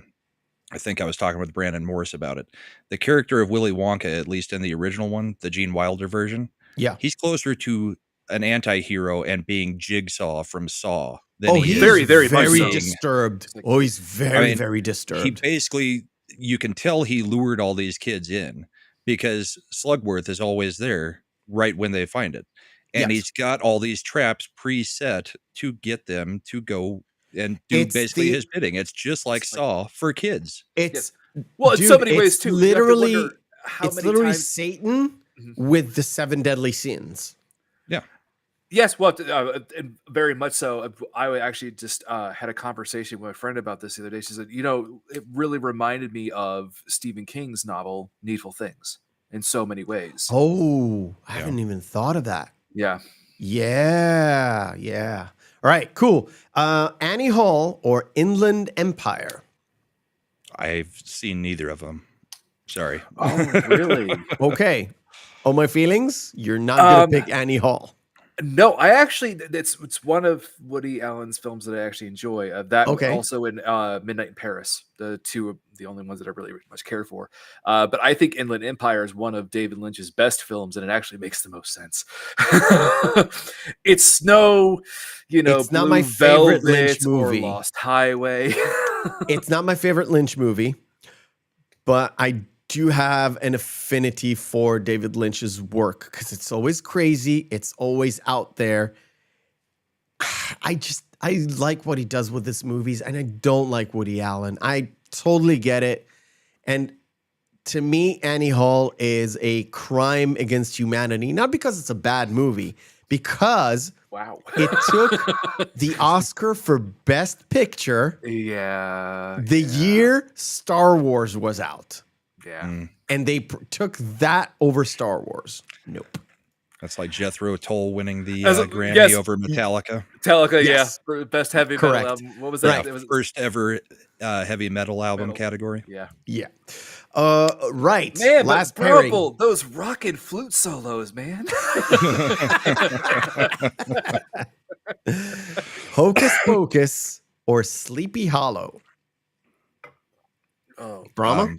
think I was talking with Brandon Morse about it. The character of Willy Wonka, at least in the original one, the Gene Wilder version, Yeah. he's closer to an anti-hero and being Jigsaw from Saw than Oh, he he's is very, very much very so. disturbed. It's like- Oh, he's very, mean, very He disturbed. basically, you can tell he lured all these kids in because Slugworth is always there right when they find it. And Yes. he's got all these traps preset to get them to go and do It's basically the- his bidding. It's just like It's like- Saw for kids. It's Well, in dude, so many ways it's too. You have to Literally, wonder how it's many literally times. Satan Mhm. with the 7 deadly sins. Yeah. Yes, well, and very much so. I actually just had a conversation with a friend about this the other day. She said, it really reminded me of Stephen King's novel Needful Things in so many ways. Oh, I Yeah. haven't even thought of that. Yeah. Yeah, yeah. All right, cool. Annie Hall or Inland Empire? I've seen neither of them. Sorry. Oh, really? Okay. Oh, my feelings? You're not going to pick Annie Hall. No, I actually it's one of Woody Allen's films that I actually enjoy. That Okay. also in Midnight in Paris, the only ones that I really much care for. But I think Inland Empire is one of David Lynch's best films, and it actually makes the most sense. It's no, It's not Blue my favorite Lynch Velvet or movie. Lost Highway. It's not my favorite Lynch movie, but I do have an affinity for David Lynch's work because it's always crazy. It's always out there. I like what he does with his movies, and I don't like Woody Allen. I totally get it. And to me, Annie Hall is a crime against humanity, not because it's a bad movie, because Wow. it took the Oscar for Best Picture Yeah. the year Star Wars was out. Yeah. Mm. And they took that over Star Wars. Nope. That's like Jethro Tull winning the As a- Grammy yes. over Metallica. Metallica, Yes. yeah, for best heavy Correct. metal album. What was that? Right. It was First ever heavy metal album Metal. category. yeah. Yeah. Right. Man, Last but pairing. Purple, those rockin' flute solos, man. Hocus Pocus or Sleepy Hollow. Oh, Brahma?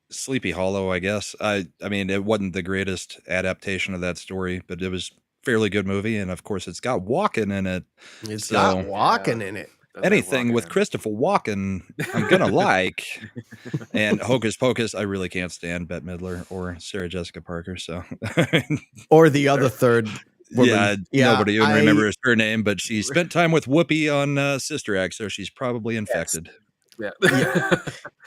Sleepy Hollow, I guess. I mean, it wasn't the greatest adaptation of that story, but it was a fairly good movie, and of course, it's got Walken in it. It's so- got Walken in it. that's Anything with rockin'. Christopher Walken, I'm gonna like. And Hocus Pocus, I really can't stand Bette Midler or Sarah Jessica Parker. So, Or the other third woman. yeah, nobody even I- remembers her name, but she spent time with Whoopi on Sister Act, so she's probably infected. Yeah.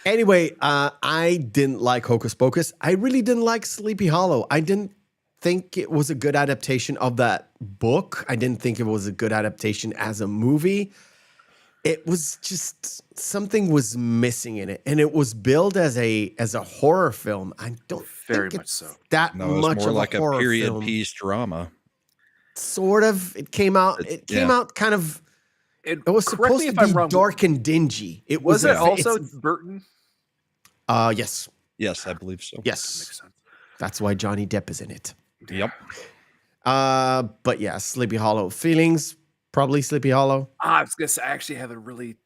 Anyway, I didn't like Hocus Pocus. I really didn't like Sleepy Hollow. I didn't think it was a good adaptation of that book. I didn't think it was a good adaptation as a movie. It was just something was missing in it, and it was billed as a horror film. I don't Very think much it's so. that No, it was much more of like a a horror period film. piece drama. Sort of. It came out. It came Yeah. out kind of. It It was correct supposed me to if I'm be wrong. dark and dingy. It Was was it also Burton? Yes, Yes, I believe so. yes. Makes sense. That's why Johnny Depp is in it. Yep. But yeah, Sleepy Hollow. Feelings, probably Sleepy Hollow. I was gonna say, I actually have a really,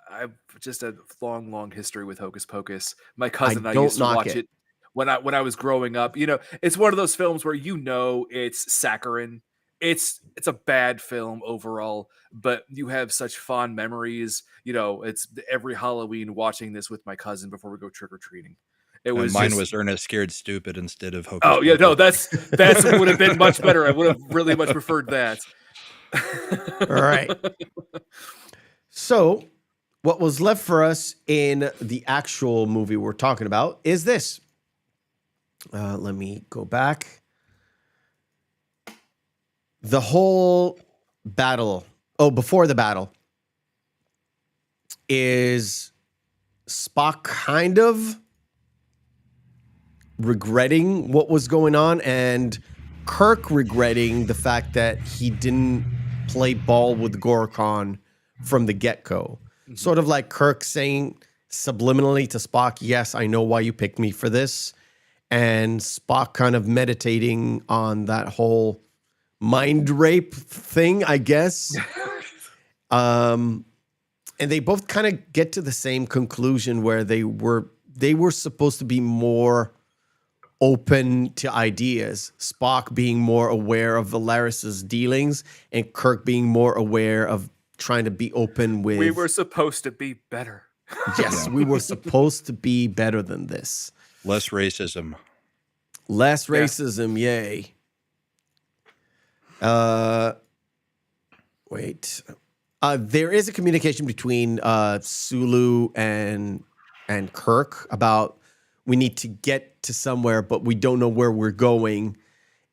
I've just a long history with Hocus Pocus. My cousin and I don't used to knock watch it. it when I was growing up. It's one of those films where it's saccharine. It's a bad film overall, but you have such fond memories. It's every Halloween watching this with my cousin before we go trick or treating. It And was mine just- was Ernest Scared Stupid instead of Hocus Oh yeah, no, Pocus. that's would have been much better. I would have really much preferred that. All right. So, what was left for us in the actual movie we're talking about is this. Let me go back. The whole battle. Oh, before the battle is Spock kind of regretting what was going on and Kirk regretting the fact that he didn't play ball with Gorkon from the get-go. Sort of like Kirk saying subliminally to Spock, yes, I know why you picked me for this. And Spock kind of meditating on that whole mind rape thing, I guess. And they both kind of get to the same conclusion where they were supposed to be more open to ideas. Spock being more aware of Valeris's dealings, and Kirk being more aware of trying to be open with. We were supposed to be better. Yes, we were supposed to be better than this. Less racism. Less racism, yay. Wait. There is a communication between Sulu and Kirk about we need to get to somewhere, but we don't know where we're going.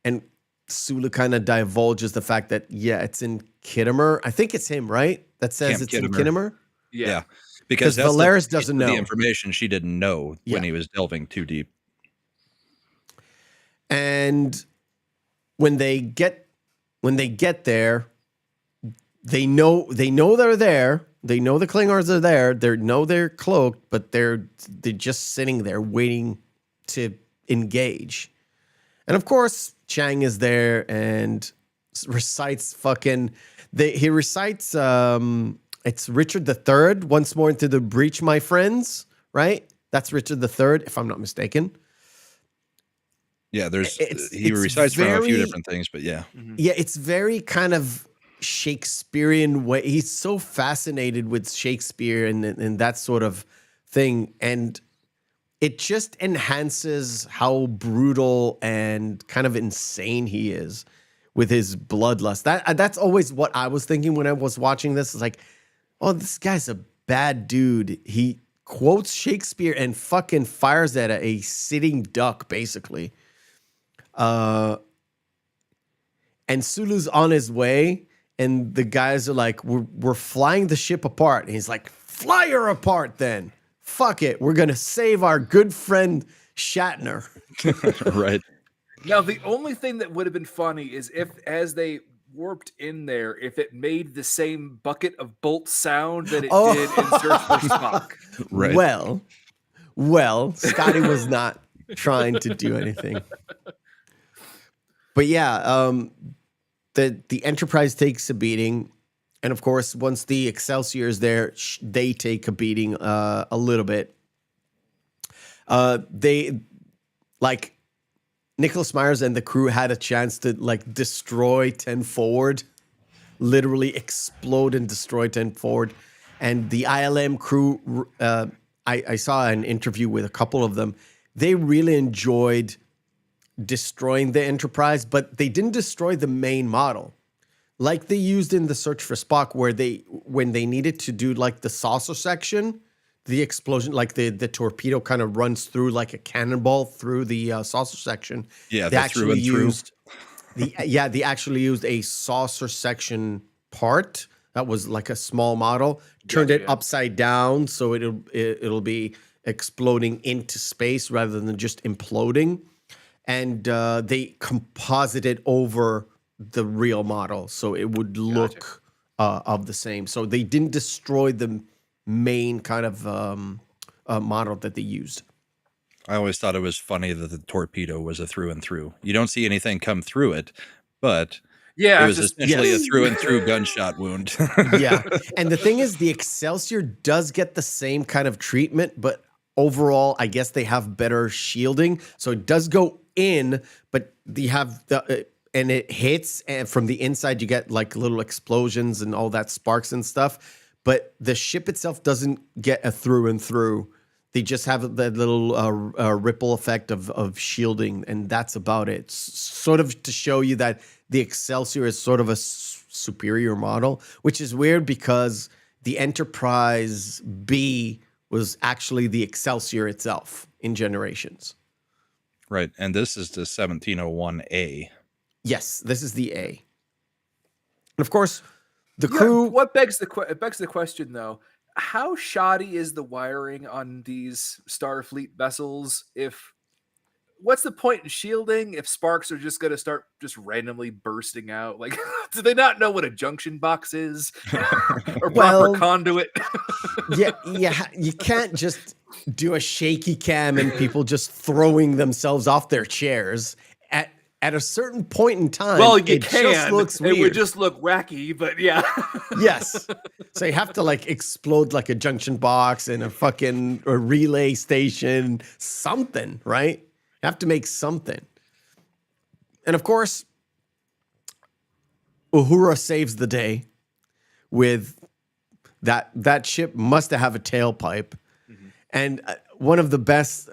And Sulu kind of divulges the fact that, it's in Kittimer. I think it's him, right? That says Camp it's Kittimer. in Kittimer? Yeah. Because Valeris doesn't know the information she didn't know when he was delving too deep. And when they get there, they know they're there. They know the Klingons are there. They know they're cloaked, but they're just sitting there waiting to engage. And of course, Chang is there and recites he recites it's Richard III, once more into the breach, my friends, right? That's Richard III, if I'm not mistaken. Yeah, he recites from a few different things, but yeah. Mm-hmm. Yeah, it's very kind of Shakespearean way. He's so fascinated with Shakespeare and that sort of thing. And it just enhances how brutal and kind of insane he is with his bloodlust. That's always what I was thinking when I was watching this. It's like, oh, this guy's a bad dude. He quotes Shakespeare and fucking fires at a sitting duck, basically. And Sulu's on his way, and the guys are like, we're flying the ship apart. And he's like, fly her apart then. Fuck it. We're going to save our good friend Shatner. Right. Now, the only thing that would have been funny is if, as they warped in there, if it made the same bucket of bolt sound that it did in Search for Spock. Right. Well, Scotty was not trying to do anything. But yeah, the Enterprise takes a beating. And of course, once the Excelsior is there, they take a beating a little bit. They, like, Nicholas Meyer and the crew had a chance to, like, destroy 10 Forward. Literally explode and destroy 10 Forward. And the ILM crew, I saw an interview with a couple of them. They really enjoyed destroying the Enterprise, but they didn't destroy the main model. Like they used in the Search for Spock, where when they needed to do like the saucer section, the explosion, like the torpedo kind of runs through like a cannonball through the saucer section. Yeah, they actually used they actually used a saucer section part that was like a small model, turned it upside down so it'll be exploding into space rather than just imploding, and they composited over the real model so it would look of the same. So they didn't destroy the main kind of model that they used. I always thought it was funny that the torpedo was a through and through. You don't see anything come through it, but it was essentially a through and through gunshot wound. Yeah. And the thing is, the Excelsior does get the same kind of treatment, but overall, I guess they have better shielding. So it does go in, but they have and it hits, and from the inside you get like little explosions and all that sparks and stuff. But the ship itself doesn't get a through and through. They just have that little ripple effect of shielding, and that's about it. Sort of to show you that the Excelsior is sort of a superior model, which is weird because the Enterprise B was actually the Excelsior itself in Generations. Right, and this is the 1701A. Yes, this is the A. And of course, the crew... What begs the question, though, how shoddy is the wiring on these Starfleet vessels? What's the point in shielding if sparks are just going to start just randomly bursting out? Like, do they not know what a junction box is or proper conduit? Yeah, you can't just do a shaky cam and people just throwing themselves off their chairs at a certain point in time. Well, you it can. Just looks weird. It would just look wacky, but yeah. Yes. So you have to like explode like a junction box and a relay station, something, right? have to make something. And of course, Uhura saves the day with that ship must have a tailpipe. And one of the best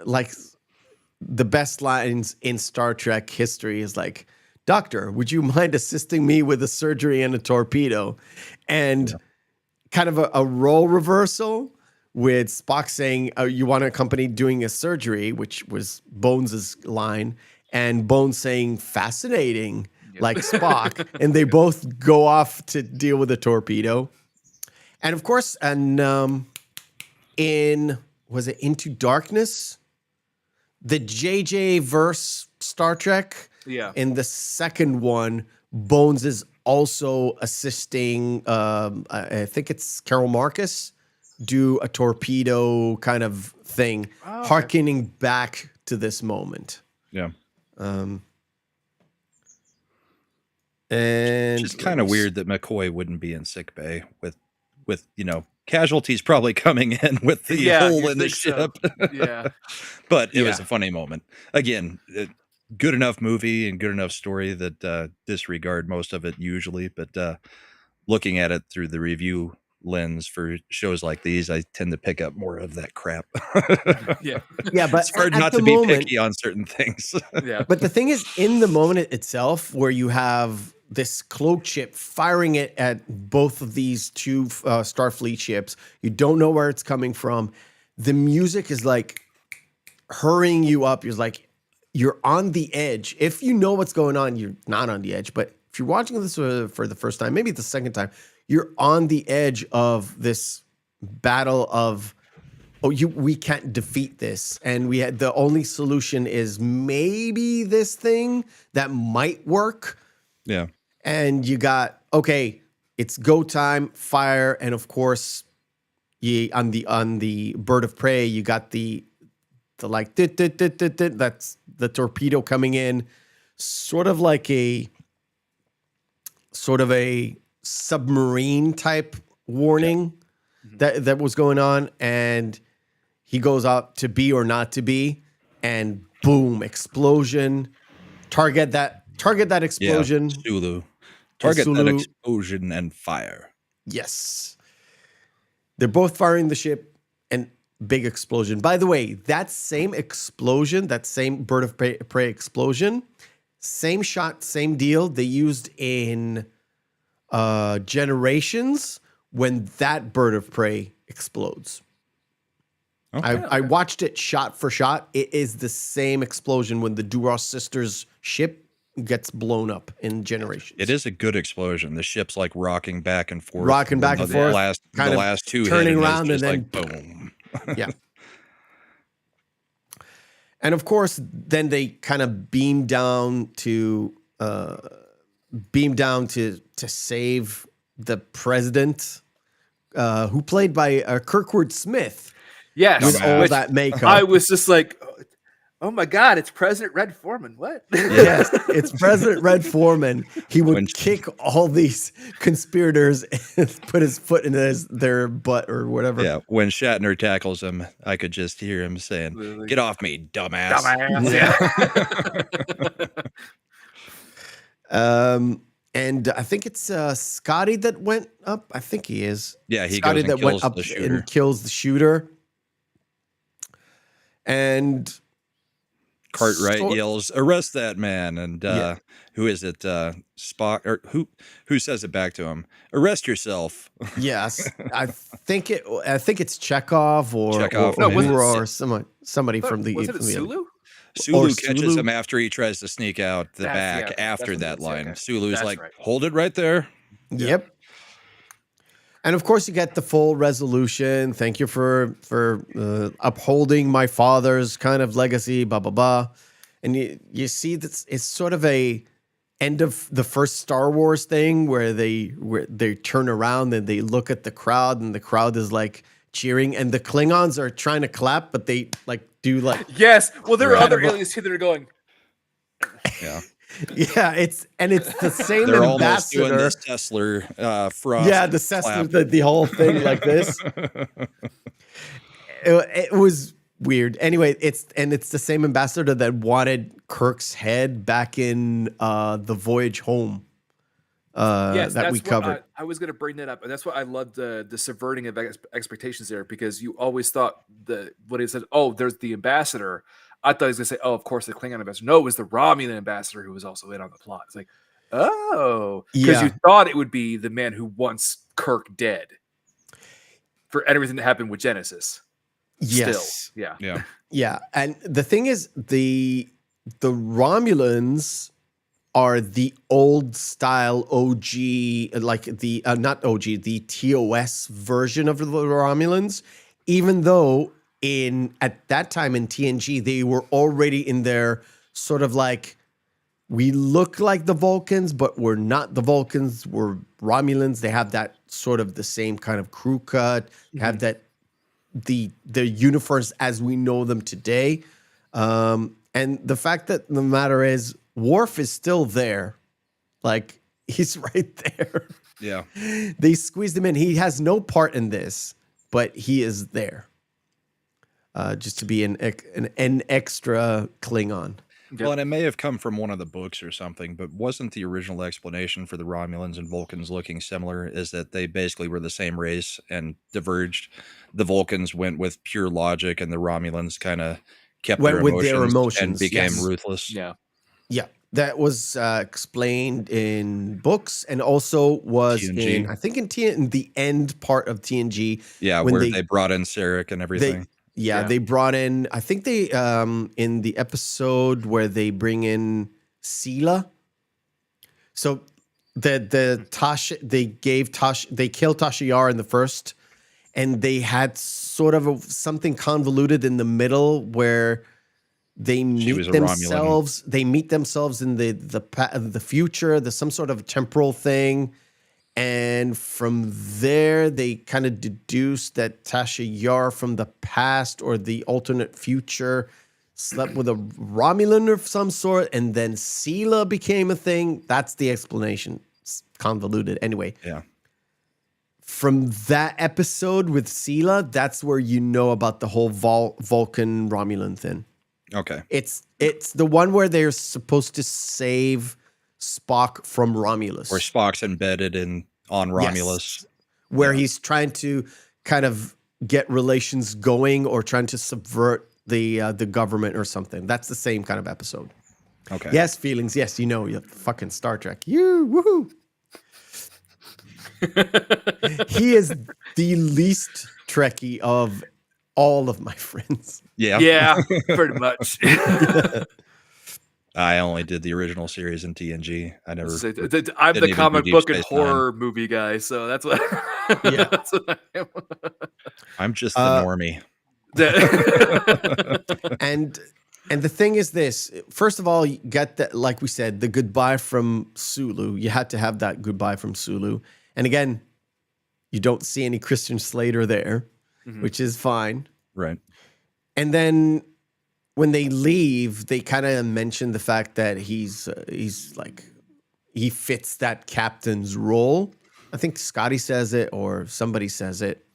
lines in Star Trek history is like, "Doctor, would you mind assisting me with a surgery and a torpedo?" And kind of a role reversal with Spock saying, "You want a company doing a surgery," which was Bones' line, and Bones saying, "Fascinating," like Spock. And they both go off to deal with a torpedo. And of course, was it Into Darkness? The JJ verse Star Trek. Yeah. In the second one, Bones is also assisting, I think it's Carol Marcus, do a torpedo kind of thing, hearkening back to this moment. Yeah. And It's just kind of weird that McCoy wouldn't be in sick bay with casualties probably coming in with the hole in the ship. Yeah. But it was a funny moment. Again, good enough movie and good enough story that disregard most of it usually. But looking at it through the review lens for shows like these, I tend to pick up more of that crap. Yeah. Yeah, but it's hard at not the to be moment- picky on certain things. Yeah. But the thing is, in the moment itself, where you have this cloak ship firing it at both of these two Starfleet ships, you don't know where it's coming from. The music is like hurrying you up. You're like, you're on the edge. If you know what's going on, you're not on the edge. But if you're watching this for the first time, maybe the second time, you're on the edge of this battle of, we can't defeat this. And the only solution is maybe this thing that might work. Yeah. And you got, okay, it's go time, fire, and of course, on the bird of prey, you got the like that's the torpedo coming in, sort of a submarine type warning that was going on, and he goes out to be or not to be, and boom, explosion, target that explosion. Yeah, Sulu. Target that Sulu. explosion and fire. Yes. They're both firing the ship and big explosion. By the way, that same explosion, that same bird of prey explosion, same shot, same deal they used in Generations when that bird of prey explodes. Okay. I watched it shot for shot. It is the same explosion when the Duras sisters ship gets blown up in Generations. It is a good explosion. The ship's like rocking back and forth. Rocking back and the forth, Last, kind the of last two turning hit, around it's and just then like boom. Yeah. And of course, then they kind of beam down to save the president, who played by Kirkwood Smith. Yes. With all Which that makeup. I was just like, oh my God, it's President Red Foreman. What? Yes, it's President Red Foreman. He would kick all these conspirators and put his foot in their butt or whatever. Yeah, when Shatner tackles him, I could just hear him saying, "Get off me, dumbass." And I think it's Scotty that went up. I think he is. Yeah, he Scotty goes and that went kills up the shooter. and kills the shooter. And Cartwright yells, "Arrest that man!" And who is it? Spock, or who says it back to him? "Arrest yourself." Yes, I think it's Chekhov or somebody from the. Was it Sulu? Sulu catches him after he tries to sneak out the back after that line. Okay. Sulu's That's like, right. "Hold it right there." Yep. And of course, you get the full resolution. Thank you for upholding my father's kind of legacy, blah blah blah. And you see this it's sort of a end of the first Star Wars thing where they turn around and they look at the crowd and the crowd is like cheering and the Klingons are trying to clap, but they do Yes. Well, there are other aliens too that are going. Yeah. Yeah, it's the same They're almost ambassador. doing this Tesla frost. Yeah, the whole thing like this. It was weird. Anyway, it's the same ambassador that wanted Kirk's head back in the Voyage Home. Yes, that we that's what covered. I was going to bring that up, and that's what I loved the subverting of expectations there, because you always thought when he said, "Oh, there's the ambassador," I thought he was going to say, "Oh, of course, the Klingon ambassador." No, it was the Romulan ambassador who was also in on the plot. It's like, oh, because you thought it would be the man who wants Kirk dead for everything that happened with Genesis. Yes. Still, Yeah. And the thing is, the Romulans are the old style OG, like the not OG, the TOS version of the Romulans, even though at that time in TNG, they were already in their sort of like, we look like the Vulcans, but we're not the Vulcans. We're Romulans. They have that sort of the same kind of crew cut, have that the uniforms as we know them today. And the fact that the matter is, Worf is still there. Like, he's right there. Yeah. They squeezed him in. He has no part in this, but he is there. Just to be an extra Klingon. Well, and it may have come from one of the books or something, but wasn't the original explanation for the Romulans and Vulcans looking similar is that they basically were the same race and diverged? The Vulcans went with pure logic, and the Romulans kind of kept Went their with emotions, their emotions, and became yes. ruthless. Yeah. Yeah, that was explained in books, and also was TNG. in the end part of TNG. Yeah, when where they brought in Sarek and everything. They brought in, I think they in the episode where they bring in Sela. So the Tasha, they killed Tasha Yar in the first, and they had sort of something convoluted in the middle where they meet themselves. They meet themselves in the future. There's some sort of temporal thing, and from there they kind of deduced that Tasha Yar from the past or the alternate future slept with a Romulan of some sort, and then Sela became a thing. That's the explanation. It's convoluted. Anyway. Yeah. From that episode with Sela, that's where you know about the whole Vulcan Romulan thing. Okay. It's the one where they're supposed to save Spock from Romulus. Where Spock's embedded on Romulus. Yes. Where he's trying to kind of get relations going or trying to subvert the government or something. That's the same kind of episode. Okay. Yes, feelings. Yes, you know, you fucking Star Trek. Woohoo. He is the least Trekkie of all of my friends. Yeah. Yeah, pretty much. I only did the original series in TNG. I never. I'm the even comic do Deep book and Space horror movie guy, so that's what. Yeah. That's what I am. I'm just the normie. And the thing is this, first of all, you got that, like we said, the goodbye from Sulu. You had to have that goodbye from Sulu. And again, you don't see any Christian Slater there, which is fine. Right. And then when they leave, they kind of mention the fact that he's like, he fits that captain's role. I think Scotty says it or somebody says it.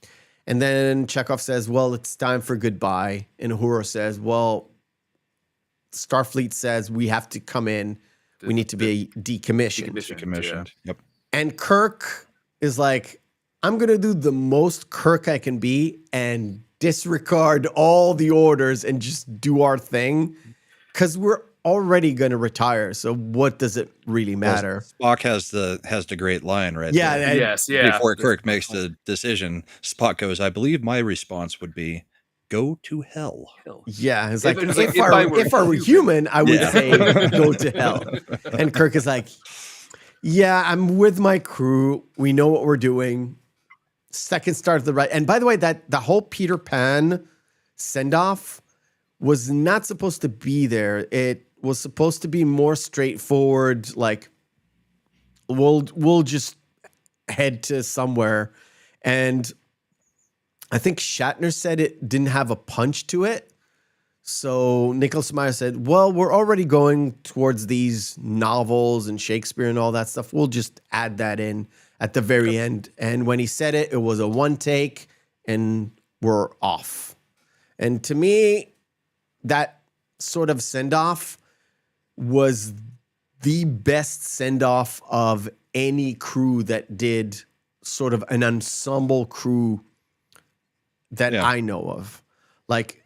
And then Chekhov says, well, it's time for goodbye. And Uhura says, well, Starfleet says we have to come in. We need to be decommissioned. Decommissioned. Yeah. Yep. And Kirk is like, I'm going to do the most Kirk I can be and disregard all the orders and just do our thing because we're already going to retire. So what does it really matter? Well, Spock has the great line, right? Yeah. there. Yes. Yeah. Before Kirk makes the decision, Spock goes, I believe my response would be, go to hell. Yeah, it's like, If I were human, I would Yeah. say go to hell. And Kirk is like, yeah, I'm with my crew. We know what we're doing. Second star to the right. And by the way, that the whole Peter Pan send-off was not supposed to be there. It was supposed to be more straightforward, like we'll just head to somewhere. And I think Shatner said it didn't have a punch to it. So Nicholas Meyer said, well, we're already going towards these novels and Shakespeare and all that stuff. We'll just add that in at the very end. And when he said it, it was a one take and we're off. And to me, that sort of send-off was the best send-off of any crew that did sort of an ensemble crew that I know of. Like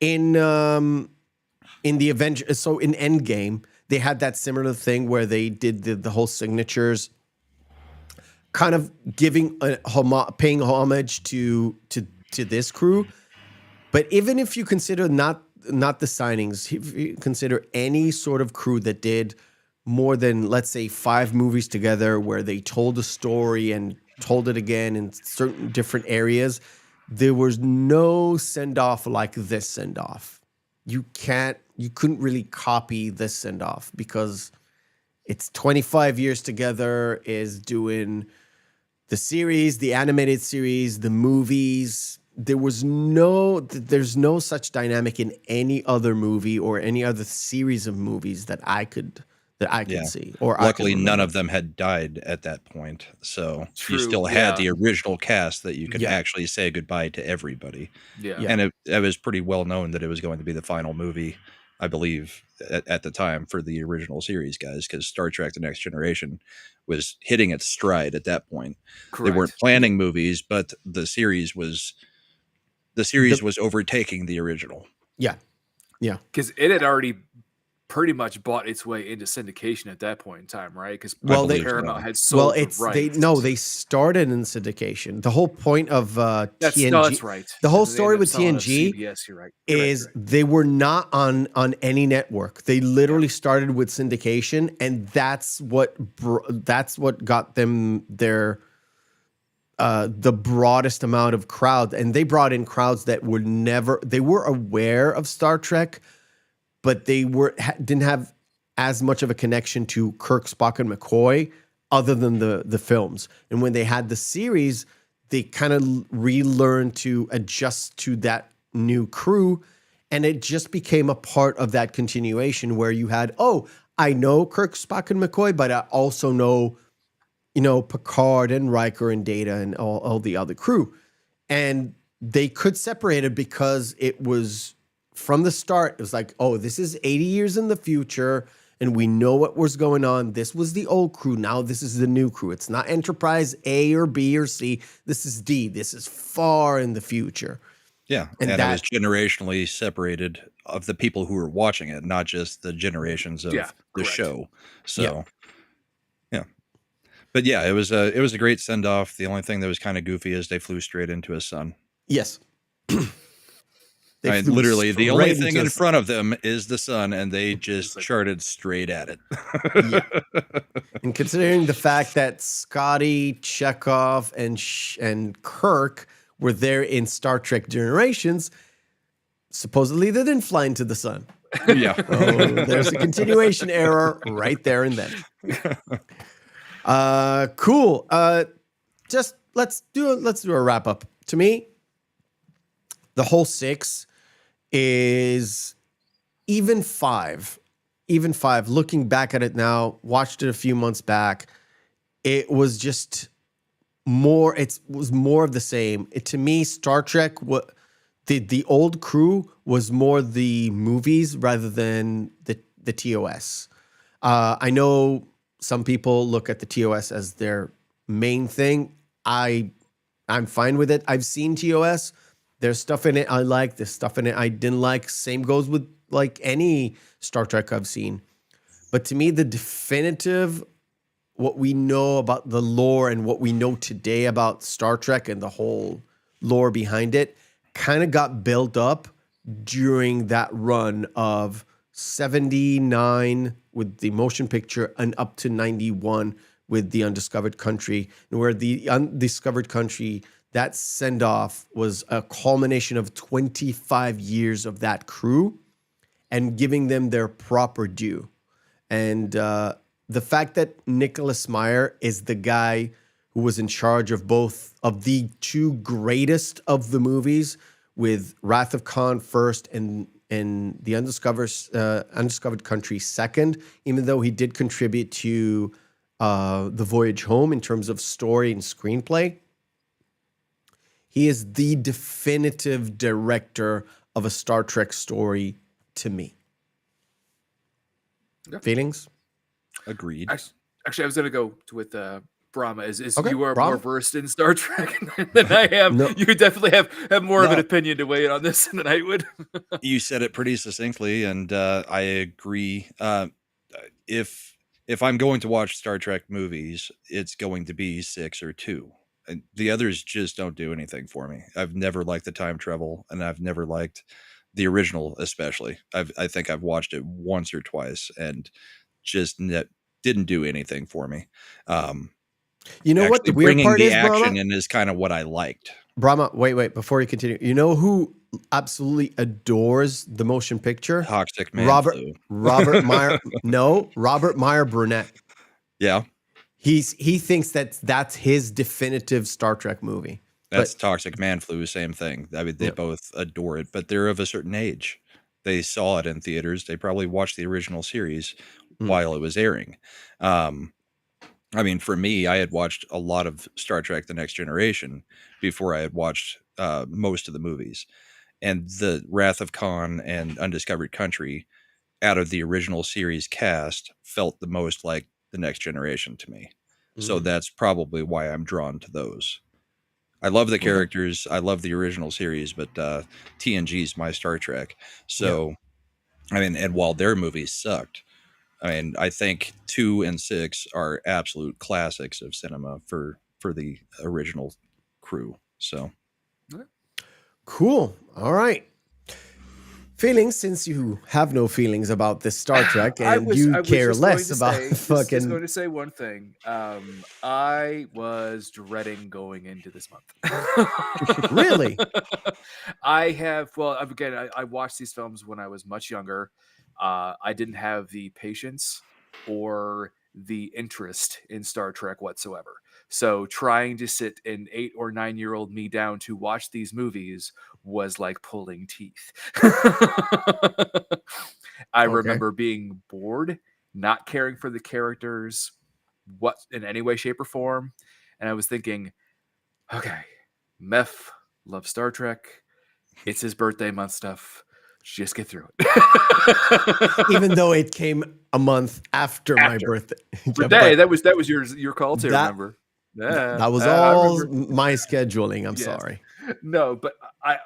in the Avengers, so in Endgame, they had that similar thing where they did the whole signatures, kind of giving paying homage to this crew. But even if you consider not the signings, if you consider any sort of crew that did more than, let's say, 5 movies together where they told a story and told it again in certain different areas, there was no send-off like this send-off. You couldn't really copy this send-off because it's 25 years together, is doing the series, the animated series, the movies. There's no such dynamic in any other movie or any other series of movies that I could see. Or luckily, none of them had died at that point, so you still had the original cast that you could actually say goodbye to everybody. And it was pretty well known that it was going to be the final movie, I believe, at the time for the original series guys, because Star Trek: The Next Generation was hitting its stride at that point. Correct. They weren't planning movies, but the series was overtaking the original. Yeah, because it had already pretty much bought its way into syndication at that point in time, right? Because Paramount had sold the rights. They started in syndication. The whole point of TNG, that's right. The whole story with TNG CBS, you're right. They were not on any network. They literally started with syndication, and that's what got them their the broadest amount of crowd. And they brought in crowds that were aware of Star Trek, but they didn't have as much of a connection to Kirk, Spock, and McCoy other than the films. And when they had the series, they kind of relearned to adjust to that new crew, and it just became a part of that continuation where you had, I know Kirk, Spock, and McCoy, but I also know, Picard and Riker and Data and all the other crew. And they could separate it because it was, from the start, it was like, this is 80 years in the future, and we know what was going on. This was the old crew. Now this is the new crew. It's not Enterprise A or B or C. This is D. This is far in the future. Yeah, and it was generationally separated of the people who were watching it, not just the generations of the show. So, yeah. But yeah, it was a great send-off. The only thing that was kind of goofy is they flew straight into his son. Yes. Literally, the only thing in front of them is the sun, and they just charted straight at it. And considering the fact that Scotty, Chekhov, and Kirk were there in Star Trek Generations, supposedly they didn't fly into the sun. Yeah. So there's a continuation error right there and then. Cool. Just let's do a wrap up. To me, the whole 6 is even 5. Looking back at it now, watched it a few months back, it was just more. It was more of the same. To me, Star Trek, the old crew was more the movies rather than the TOS. I know some people look at the TOS as their main thing. I'm fine with it. I've seen TOS. There's stuff in it I like. There's stuff in it I didn't like. Same goes with like any Star Trek I've seen. But to me, the definitive, what we know about the lore and what we know today about Star Trek and the whole lore behind it kind of got built up during that run of 79 with the motion picture and up to 91 with the Undiscovered Country, where the Undiscovered Country, that send-off was a culmination of 25 years of that crew and giving them their proper due. And the fact that Nicholas Meyer is the guy who was in charge of both of the 2 greatest of the movies, with Wrath of Khan first and the Undiscovered Country second, even though he did contribute to The Voyage Home in terms of story and screenplay. He is the definitive director of a Star Trek story to me. Yeah. Feelings? Agreed. Actually, I was going to go with Brahma. Is Okay, you are Brahma. more versed in Star Trek than I am. No. You definitely have more of an No. opinion to weigh in on this than I would. You said it pretty succinctly, and I agree. If I'm going to watch Star Trek movies, it's going to be 6 or 2. And the others just don't do anything for me. I've never liked the time travel, and I've never liked the original, especially. I think I've watched it once or twice, and just didn't do anything for me. You know what the Actually, weird bringing part the is, action Brahma? in is kind of what I liked. Brahma, wait, before you continue. You know who absolutely adores the motion picture? Toxic man flu. Robert Meyer. No, Robert Meyer Burnett. Yeah, He thinks that's his definitive Star Trek movie. that's But toxic man flu. Same thing. I mean, they both adore it, but they're of a certain age. They saw it in theaters. They probably watched the original series while it was airing. I mean, for me, I had watched a lot of Star Trek: The Next Generation before I had watched most of the movies, and the Wrath of Khan and Undiscovered Country, out of the original series cast, felt the most like The Next Generation to me. So that's probably why I'm drawn to those. I love the characters. I love the original series, but TNG is my Star Trek. So, I mean, and while their movies sucked, I mean, I think 2 and 6 are absolute classics of cinema for the original crew. So, cool. All right. Feelings, since you have no feelings about this Star Trek and I was care just less going to about say, just fucking. going to say one thing. I was dreading going into this month. Really? I have. Well, again, I watched these films when I was much younger. I didn't have the patience or the interest in Star Trek whatsoever. So trying to sit an 8 or 9-year-old me down to watch these movies was like pulling teeth. I remember being bored, not caring for the characters, what in any way, shape, or form. And I was thinking, okay, Meph loves Star Trek. It's his birthday month stuff. Just get through it. Even though it came a month after my birthday. Day, that was your call to remember. That was all my scheduling. I'm sorry. No, but I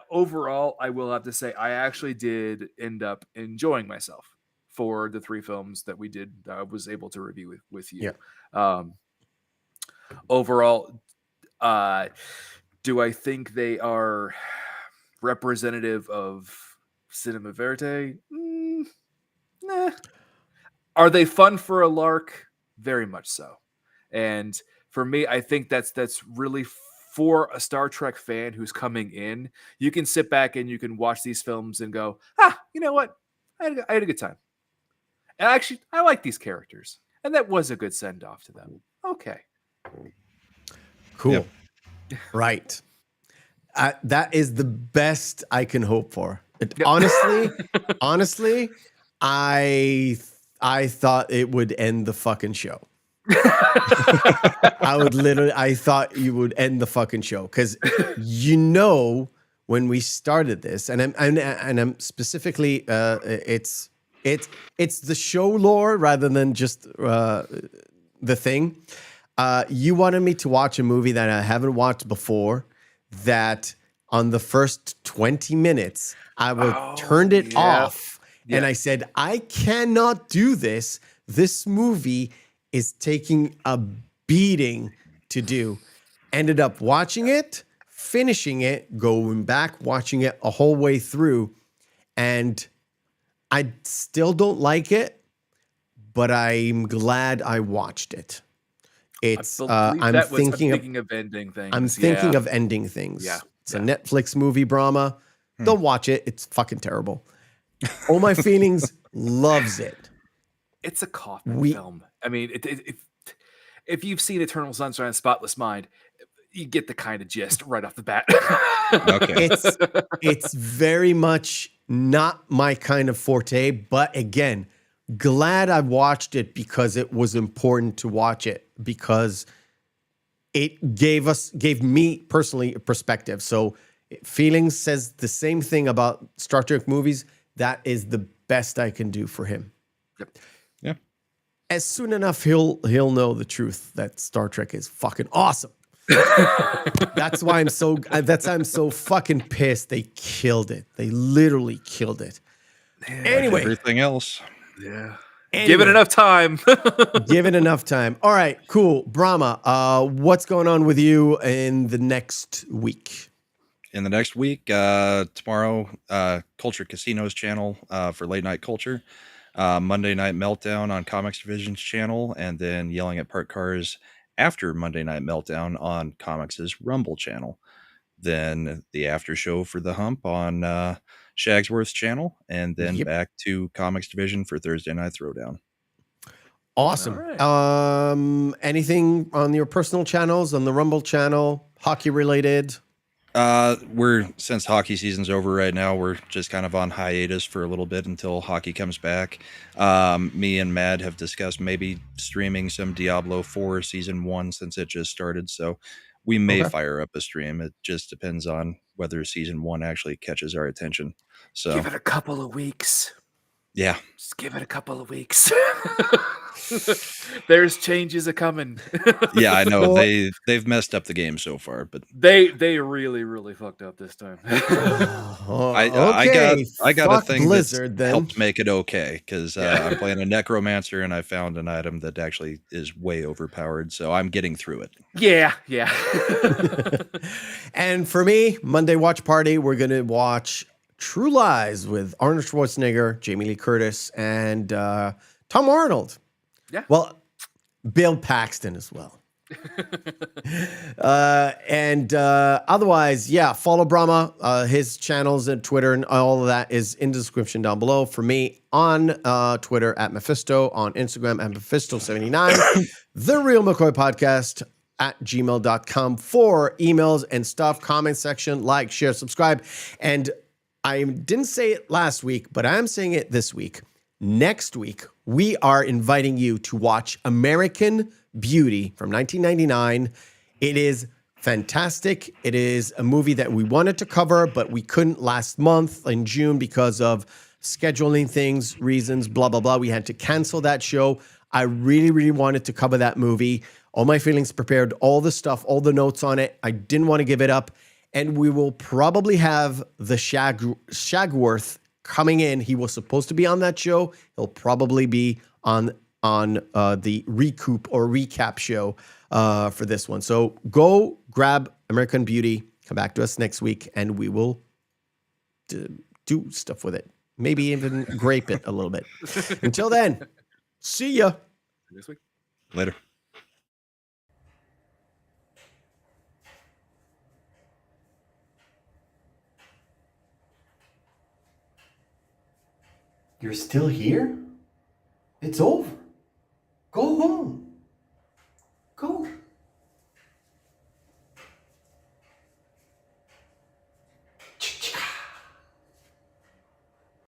will have to say I actually did end up enjoying myself for the 3 films that we did. That I was able to review with you. Yeah. Overall, do I think they are representative of cinema verite? Nah. Are they fun for a lark? Very much so. And for me, I think that's really for a Star Trek fan who's coming in. You can sit back and you can watch these films and go, you know what? I had a good time. And actually, I like these characters. And that was a good send-off to them. Okay. Cool. Yep. Right. That is the best I can hope for. Yep. Honestly, I thought it would end the fucking show. I thought you would end the fucking show because when we started this, and I'm specifically it's the show lore rather than just the thing. You wanted me to watch a movie that I haven't watched before. That on the first 20 minutes, I turned it off, and I said, I cannot do this. This movie is taking a beating to do. Ended up watching it, finishing it, going back, watching it a whole way through, and I still don't like it, but I'm glad I watched it. It's I'm thinking of ending things. I'm thinking of ending things. Yeah. It's a Netflix movie, Brahma. Don't watch it. It's fucking terrible. All My Feelings loves it. It's a Kaufman film. I mean, if you've seen Eternal Sunshine of the Spotless Mind, you get the kind of gist right off the bat. Okay. It's very much not my kind of forte, but again, glad I watched it because it was important to watch it because it gave me personally a perspective. So Feelings says the same thing about Star Trek movies. That is the best I can do for him. Yep. Yeah. As soon enough, he'll know the truth that Star Trek is fucking awesome. That's why I'm so fucking pissed. They killed it. They literally killed it. Anyway, Everything else. Yeah. Anyway. Give it enough time. Give it enough time. All right, cool. Brahma, what's going on with you in the next week? In the next week, tomorrow, Culture Casinos channel for late night culture. Monday Night Meltdown on Comics Division's channel, and then Yelling at Parked Cars after Monday Night Meltdown on Comics' Rumble channel. Then the after show for The Hump on Shagsworth's channel, and then back to Comics Division for Thursday Night Throwdown. Awesome. Right. Anything on your personal channels, on the Rumble channel, hockey related? Since hockey season's over right now, we're just kind of on hiatus for a little bit until hockey comes back. Me and Mad have discussed maybe streaming some Diablo 4 Season 1 since it just started, so we may fire up a stream. It just depends on whether Season 1 actually catches our attention. So give it a couple of weeks. Yeah. Just give it a couple of weeks. There's changes a coming. Yeah, I know. They've messed up the game so far, but they really fucked up this time. I got a thing Blizzard, that helped make it okay, because I'm playing a necromancer and I found an item that actually is way overpowered, so I'm getting through it. Yeah. And for me, Monday watch party, we're gonna watch True Lies with Arnold Schwarzenegger, Jamie Lee Curtis, and Tom Arnold. Yeah. Well, Bill Paxton as well. Otherwise, follow Brahma. His channels and Twitter and all of that is in the description down below. For me, on Twitter at Mephisto, on Instagram at Mephisto79, the Reel McCoy podcast at gmail.com for emails and stuff, comment section, like, share, subscribe. And I didn't say it last week, but I'm saying it this week. Next week, we are inviting you to watch American Beauty from 1999. It is fantastic. It is a movie that we wanted to cover, but we couldn't last month in June because of scheduling things, reasons, blah, blah, blah. We had to cancel that show. I really, really wanted to cover that movie. All my feelings prepared, all the stuff, all the notes on it. I didn't want to give it up. And we will probably have the Shagworth coming in. He was supposed to be on that show. He'll probably be on the recoup or recap show for this one. So go grab American Beauty, come back to us next week, and we will do stuff with it. Maybe even grape it a little bit. Until then, see ya. Next week. Later. You're still here? It's over. Go home.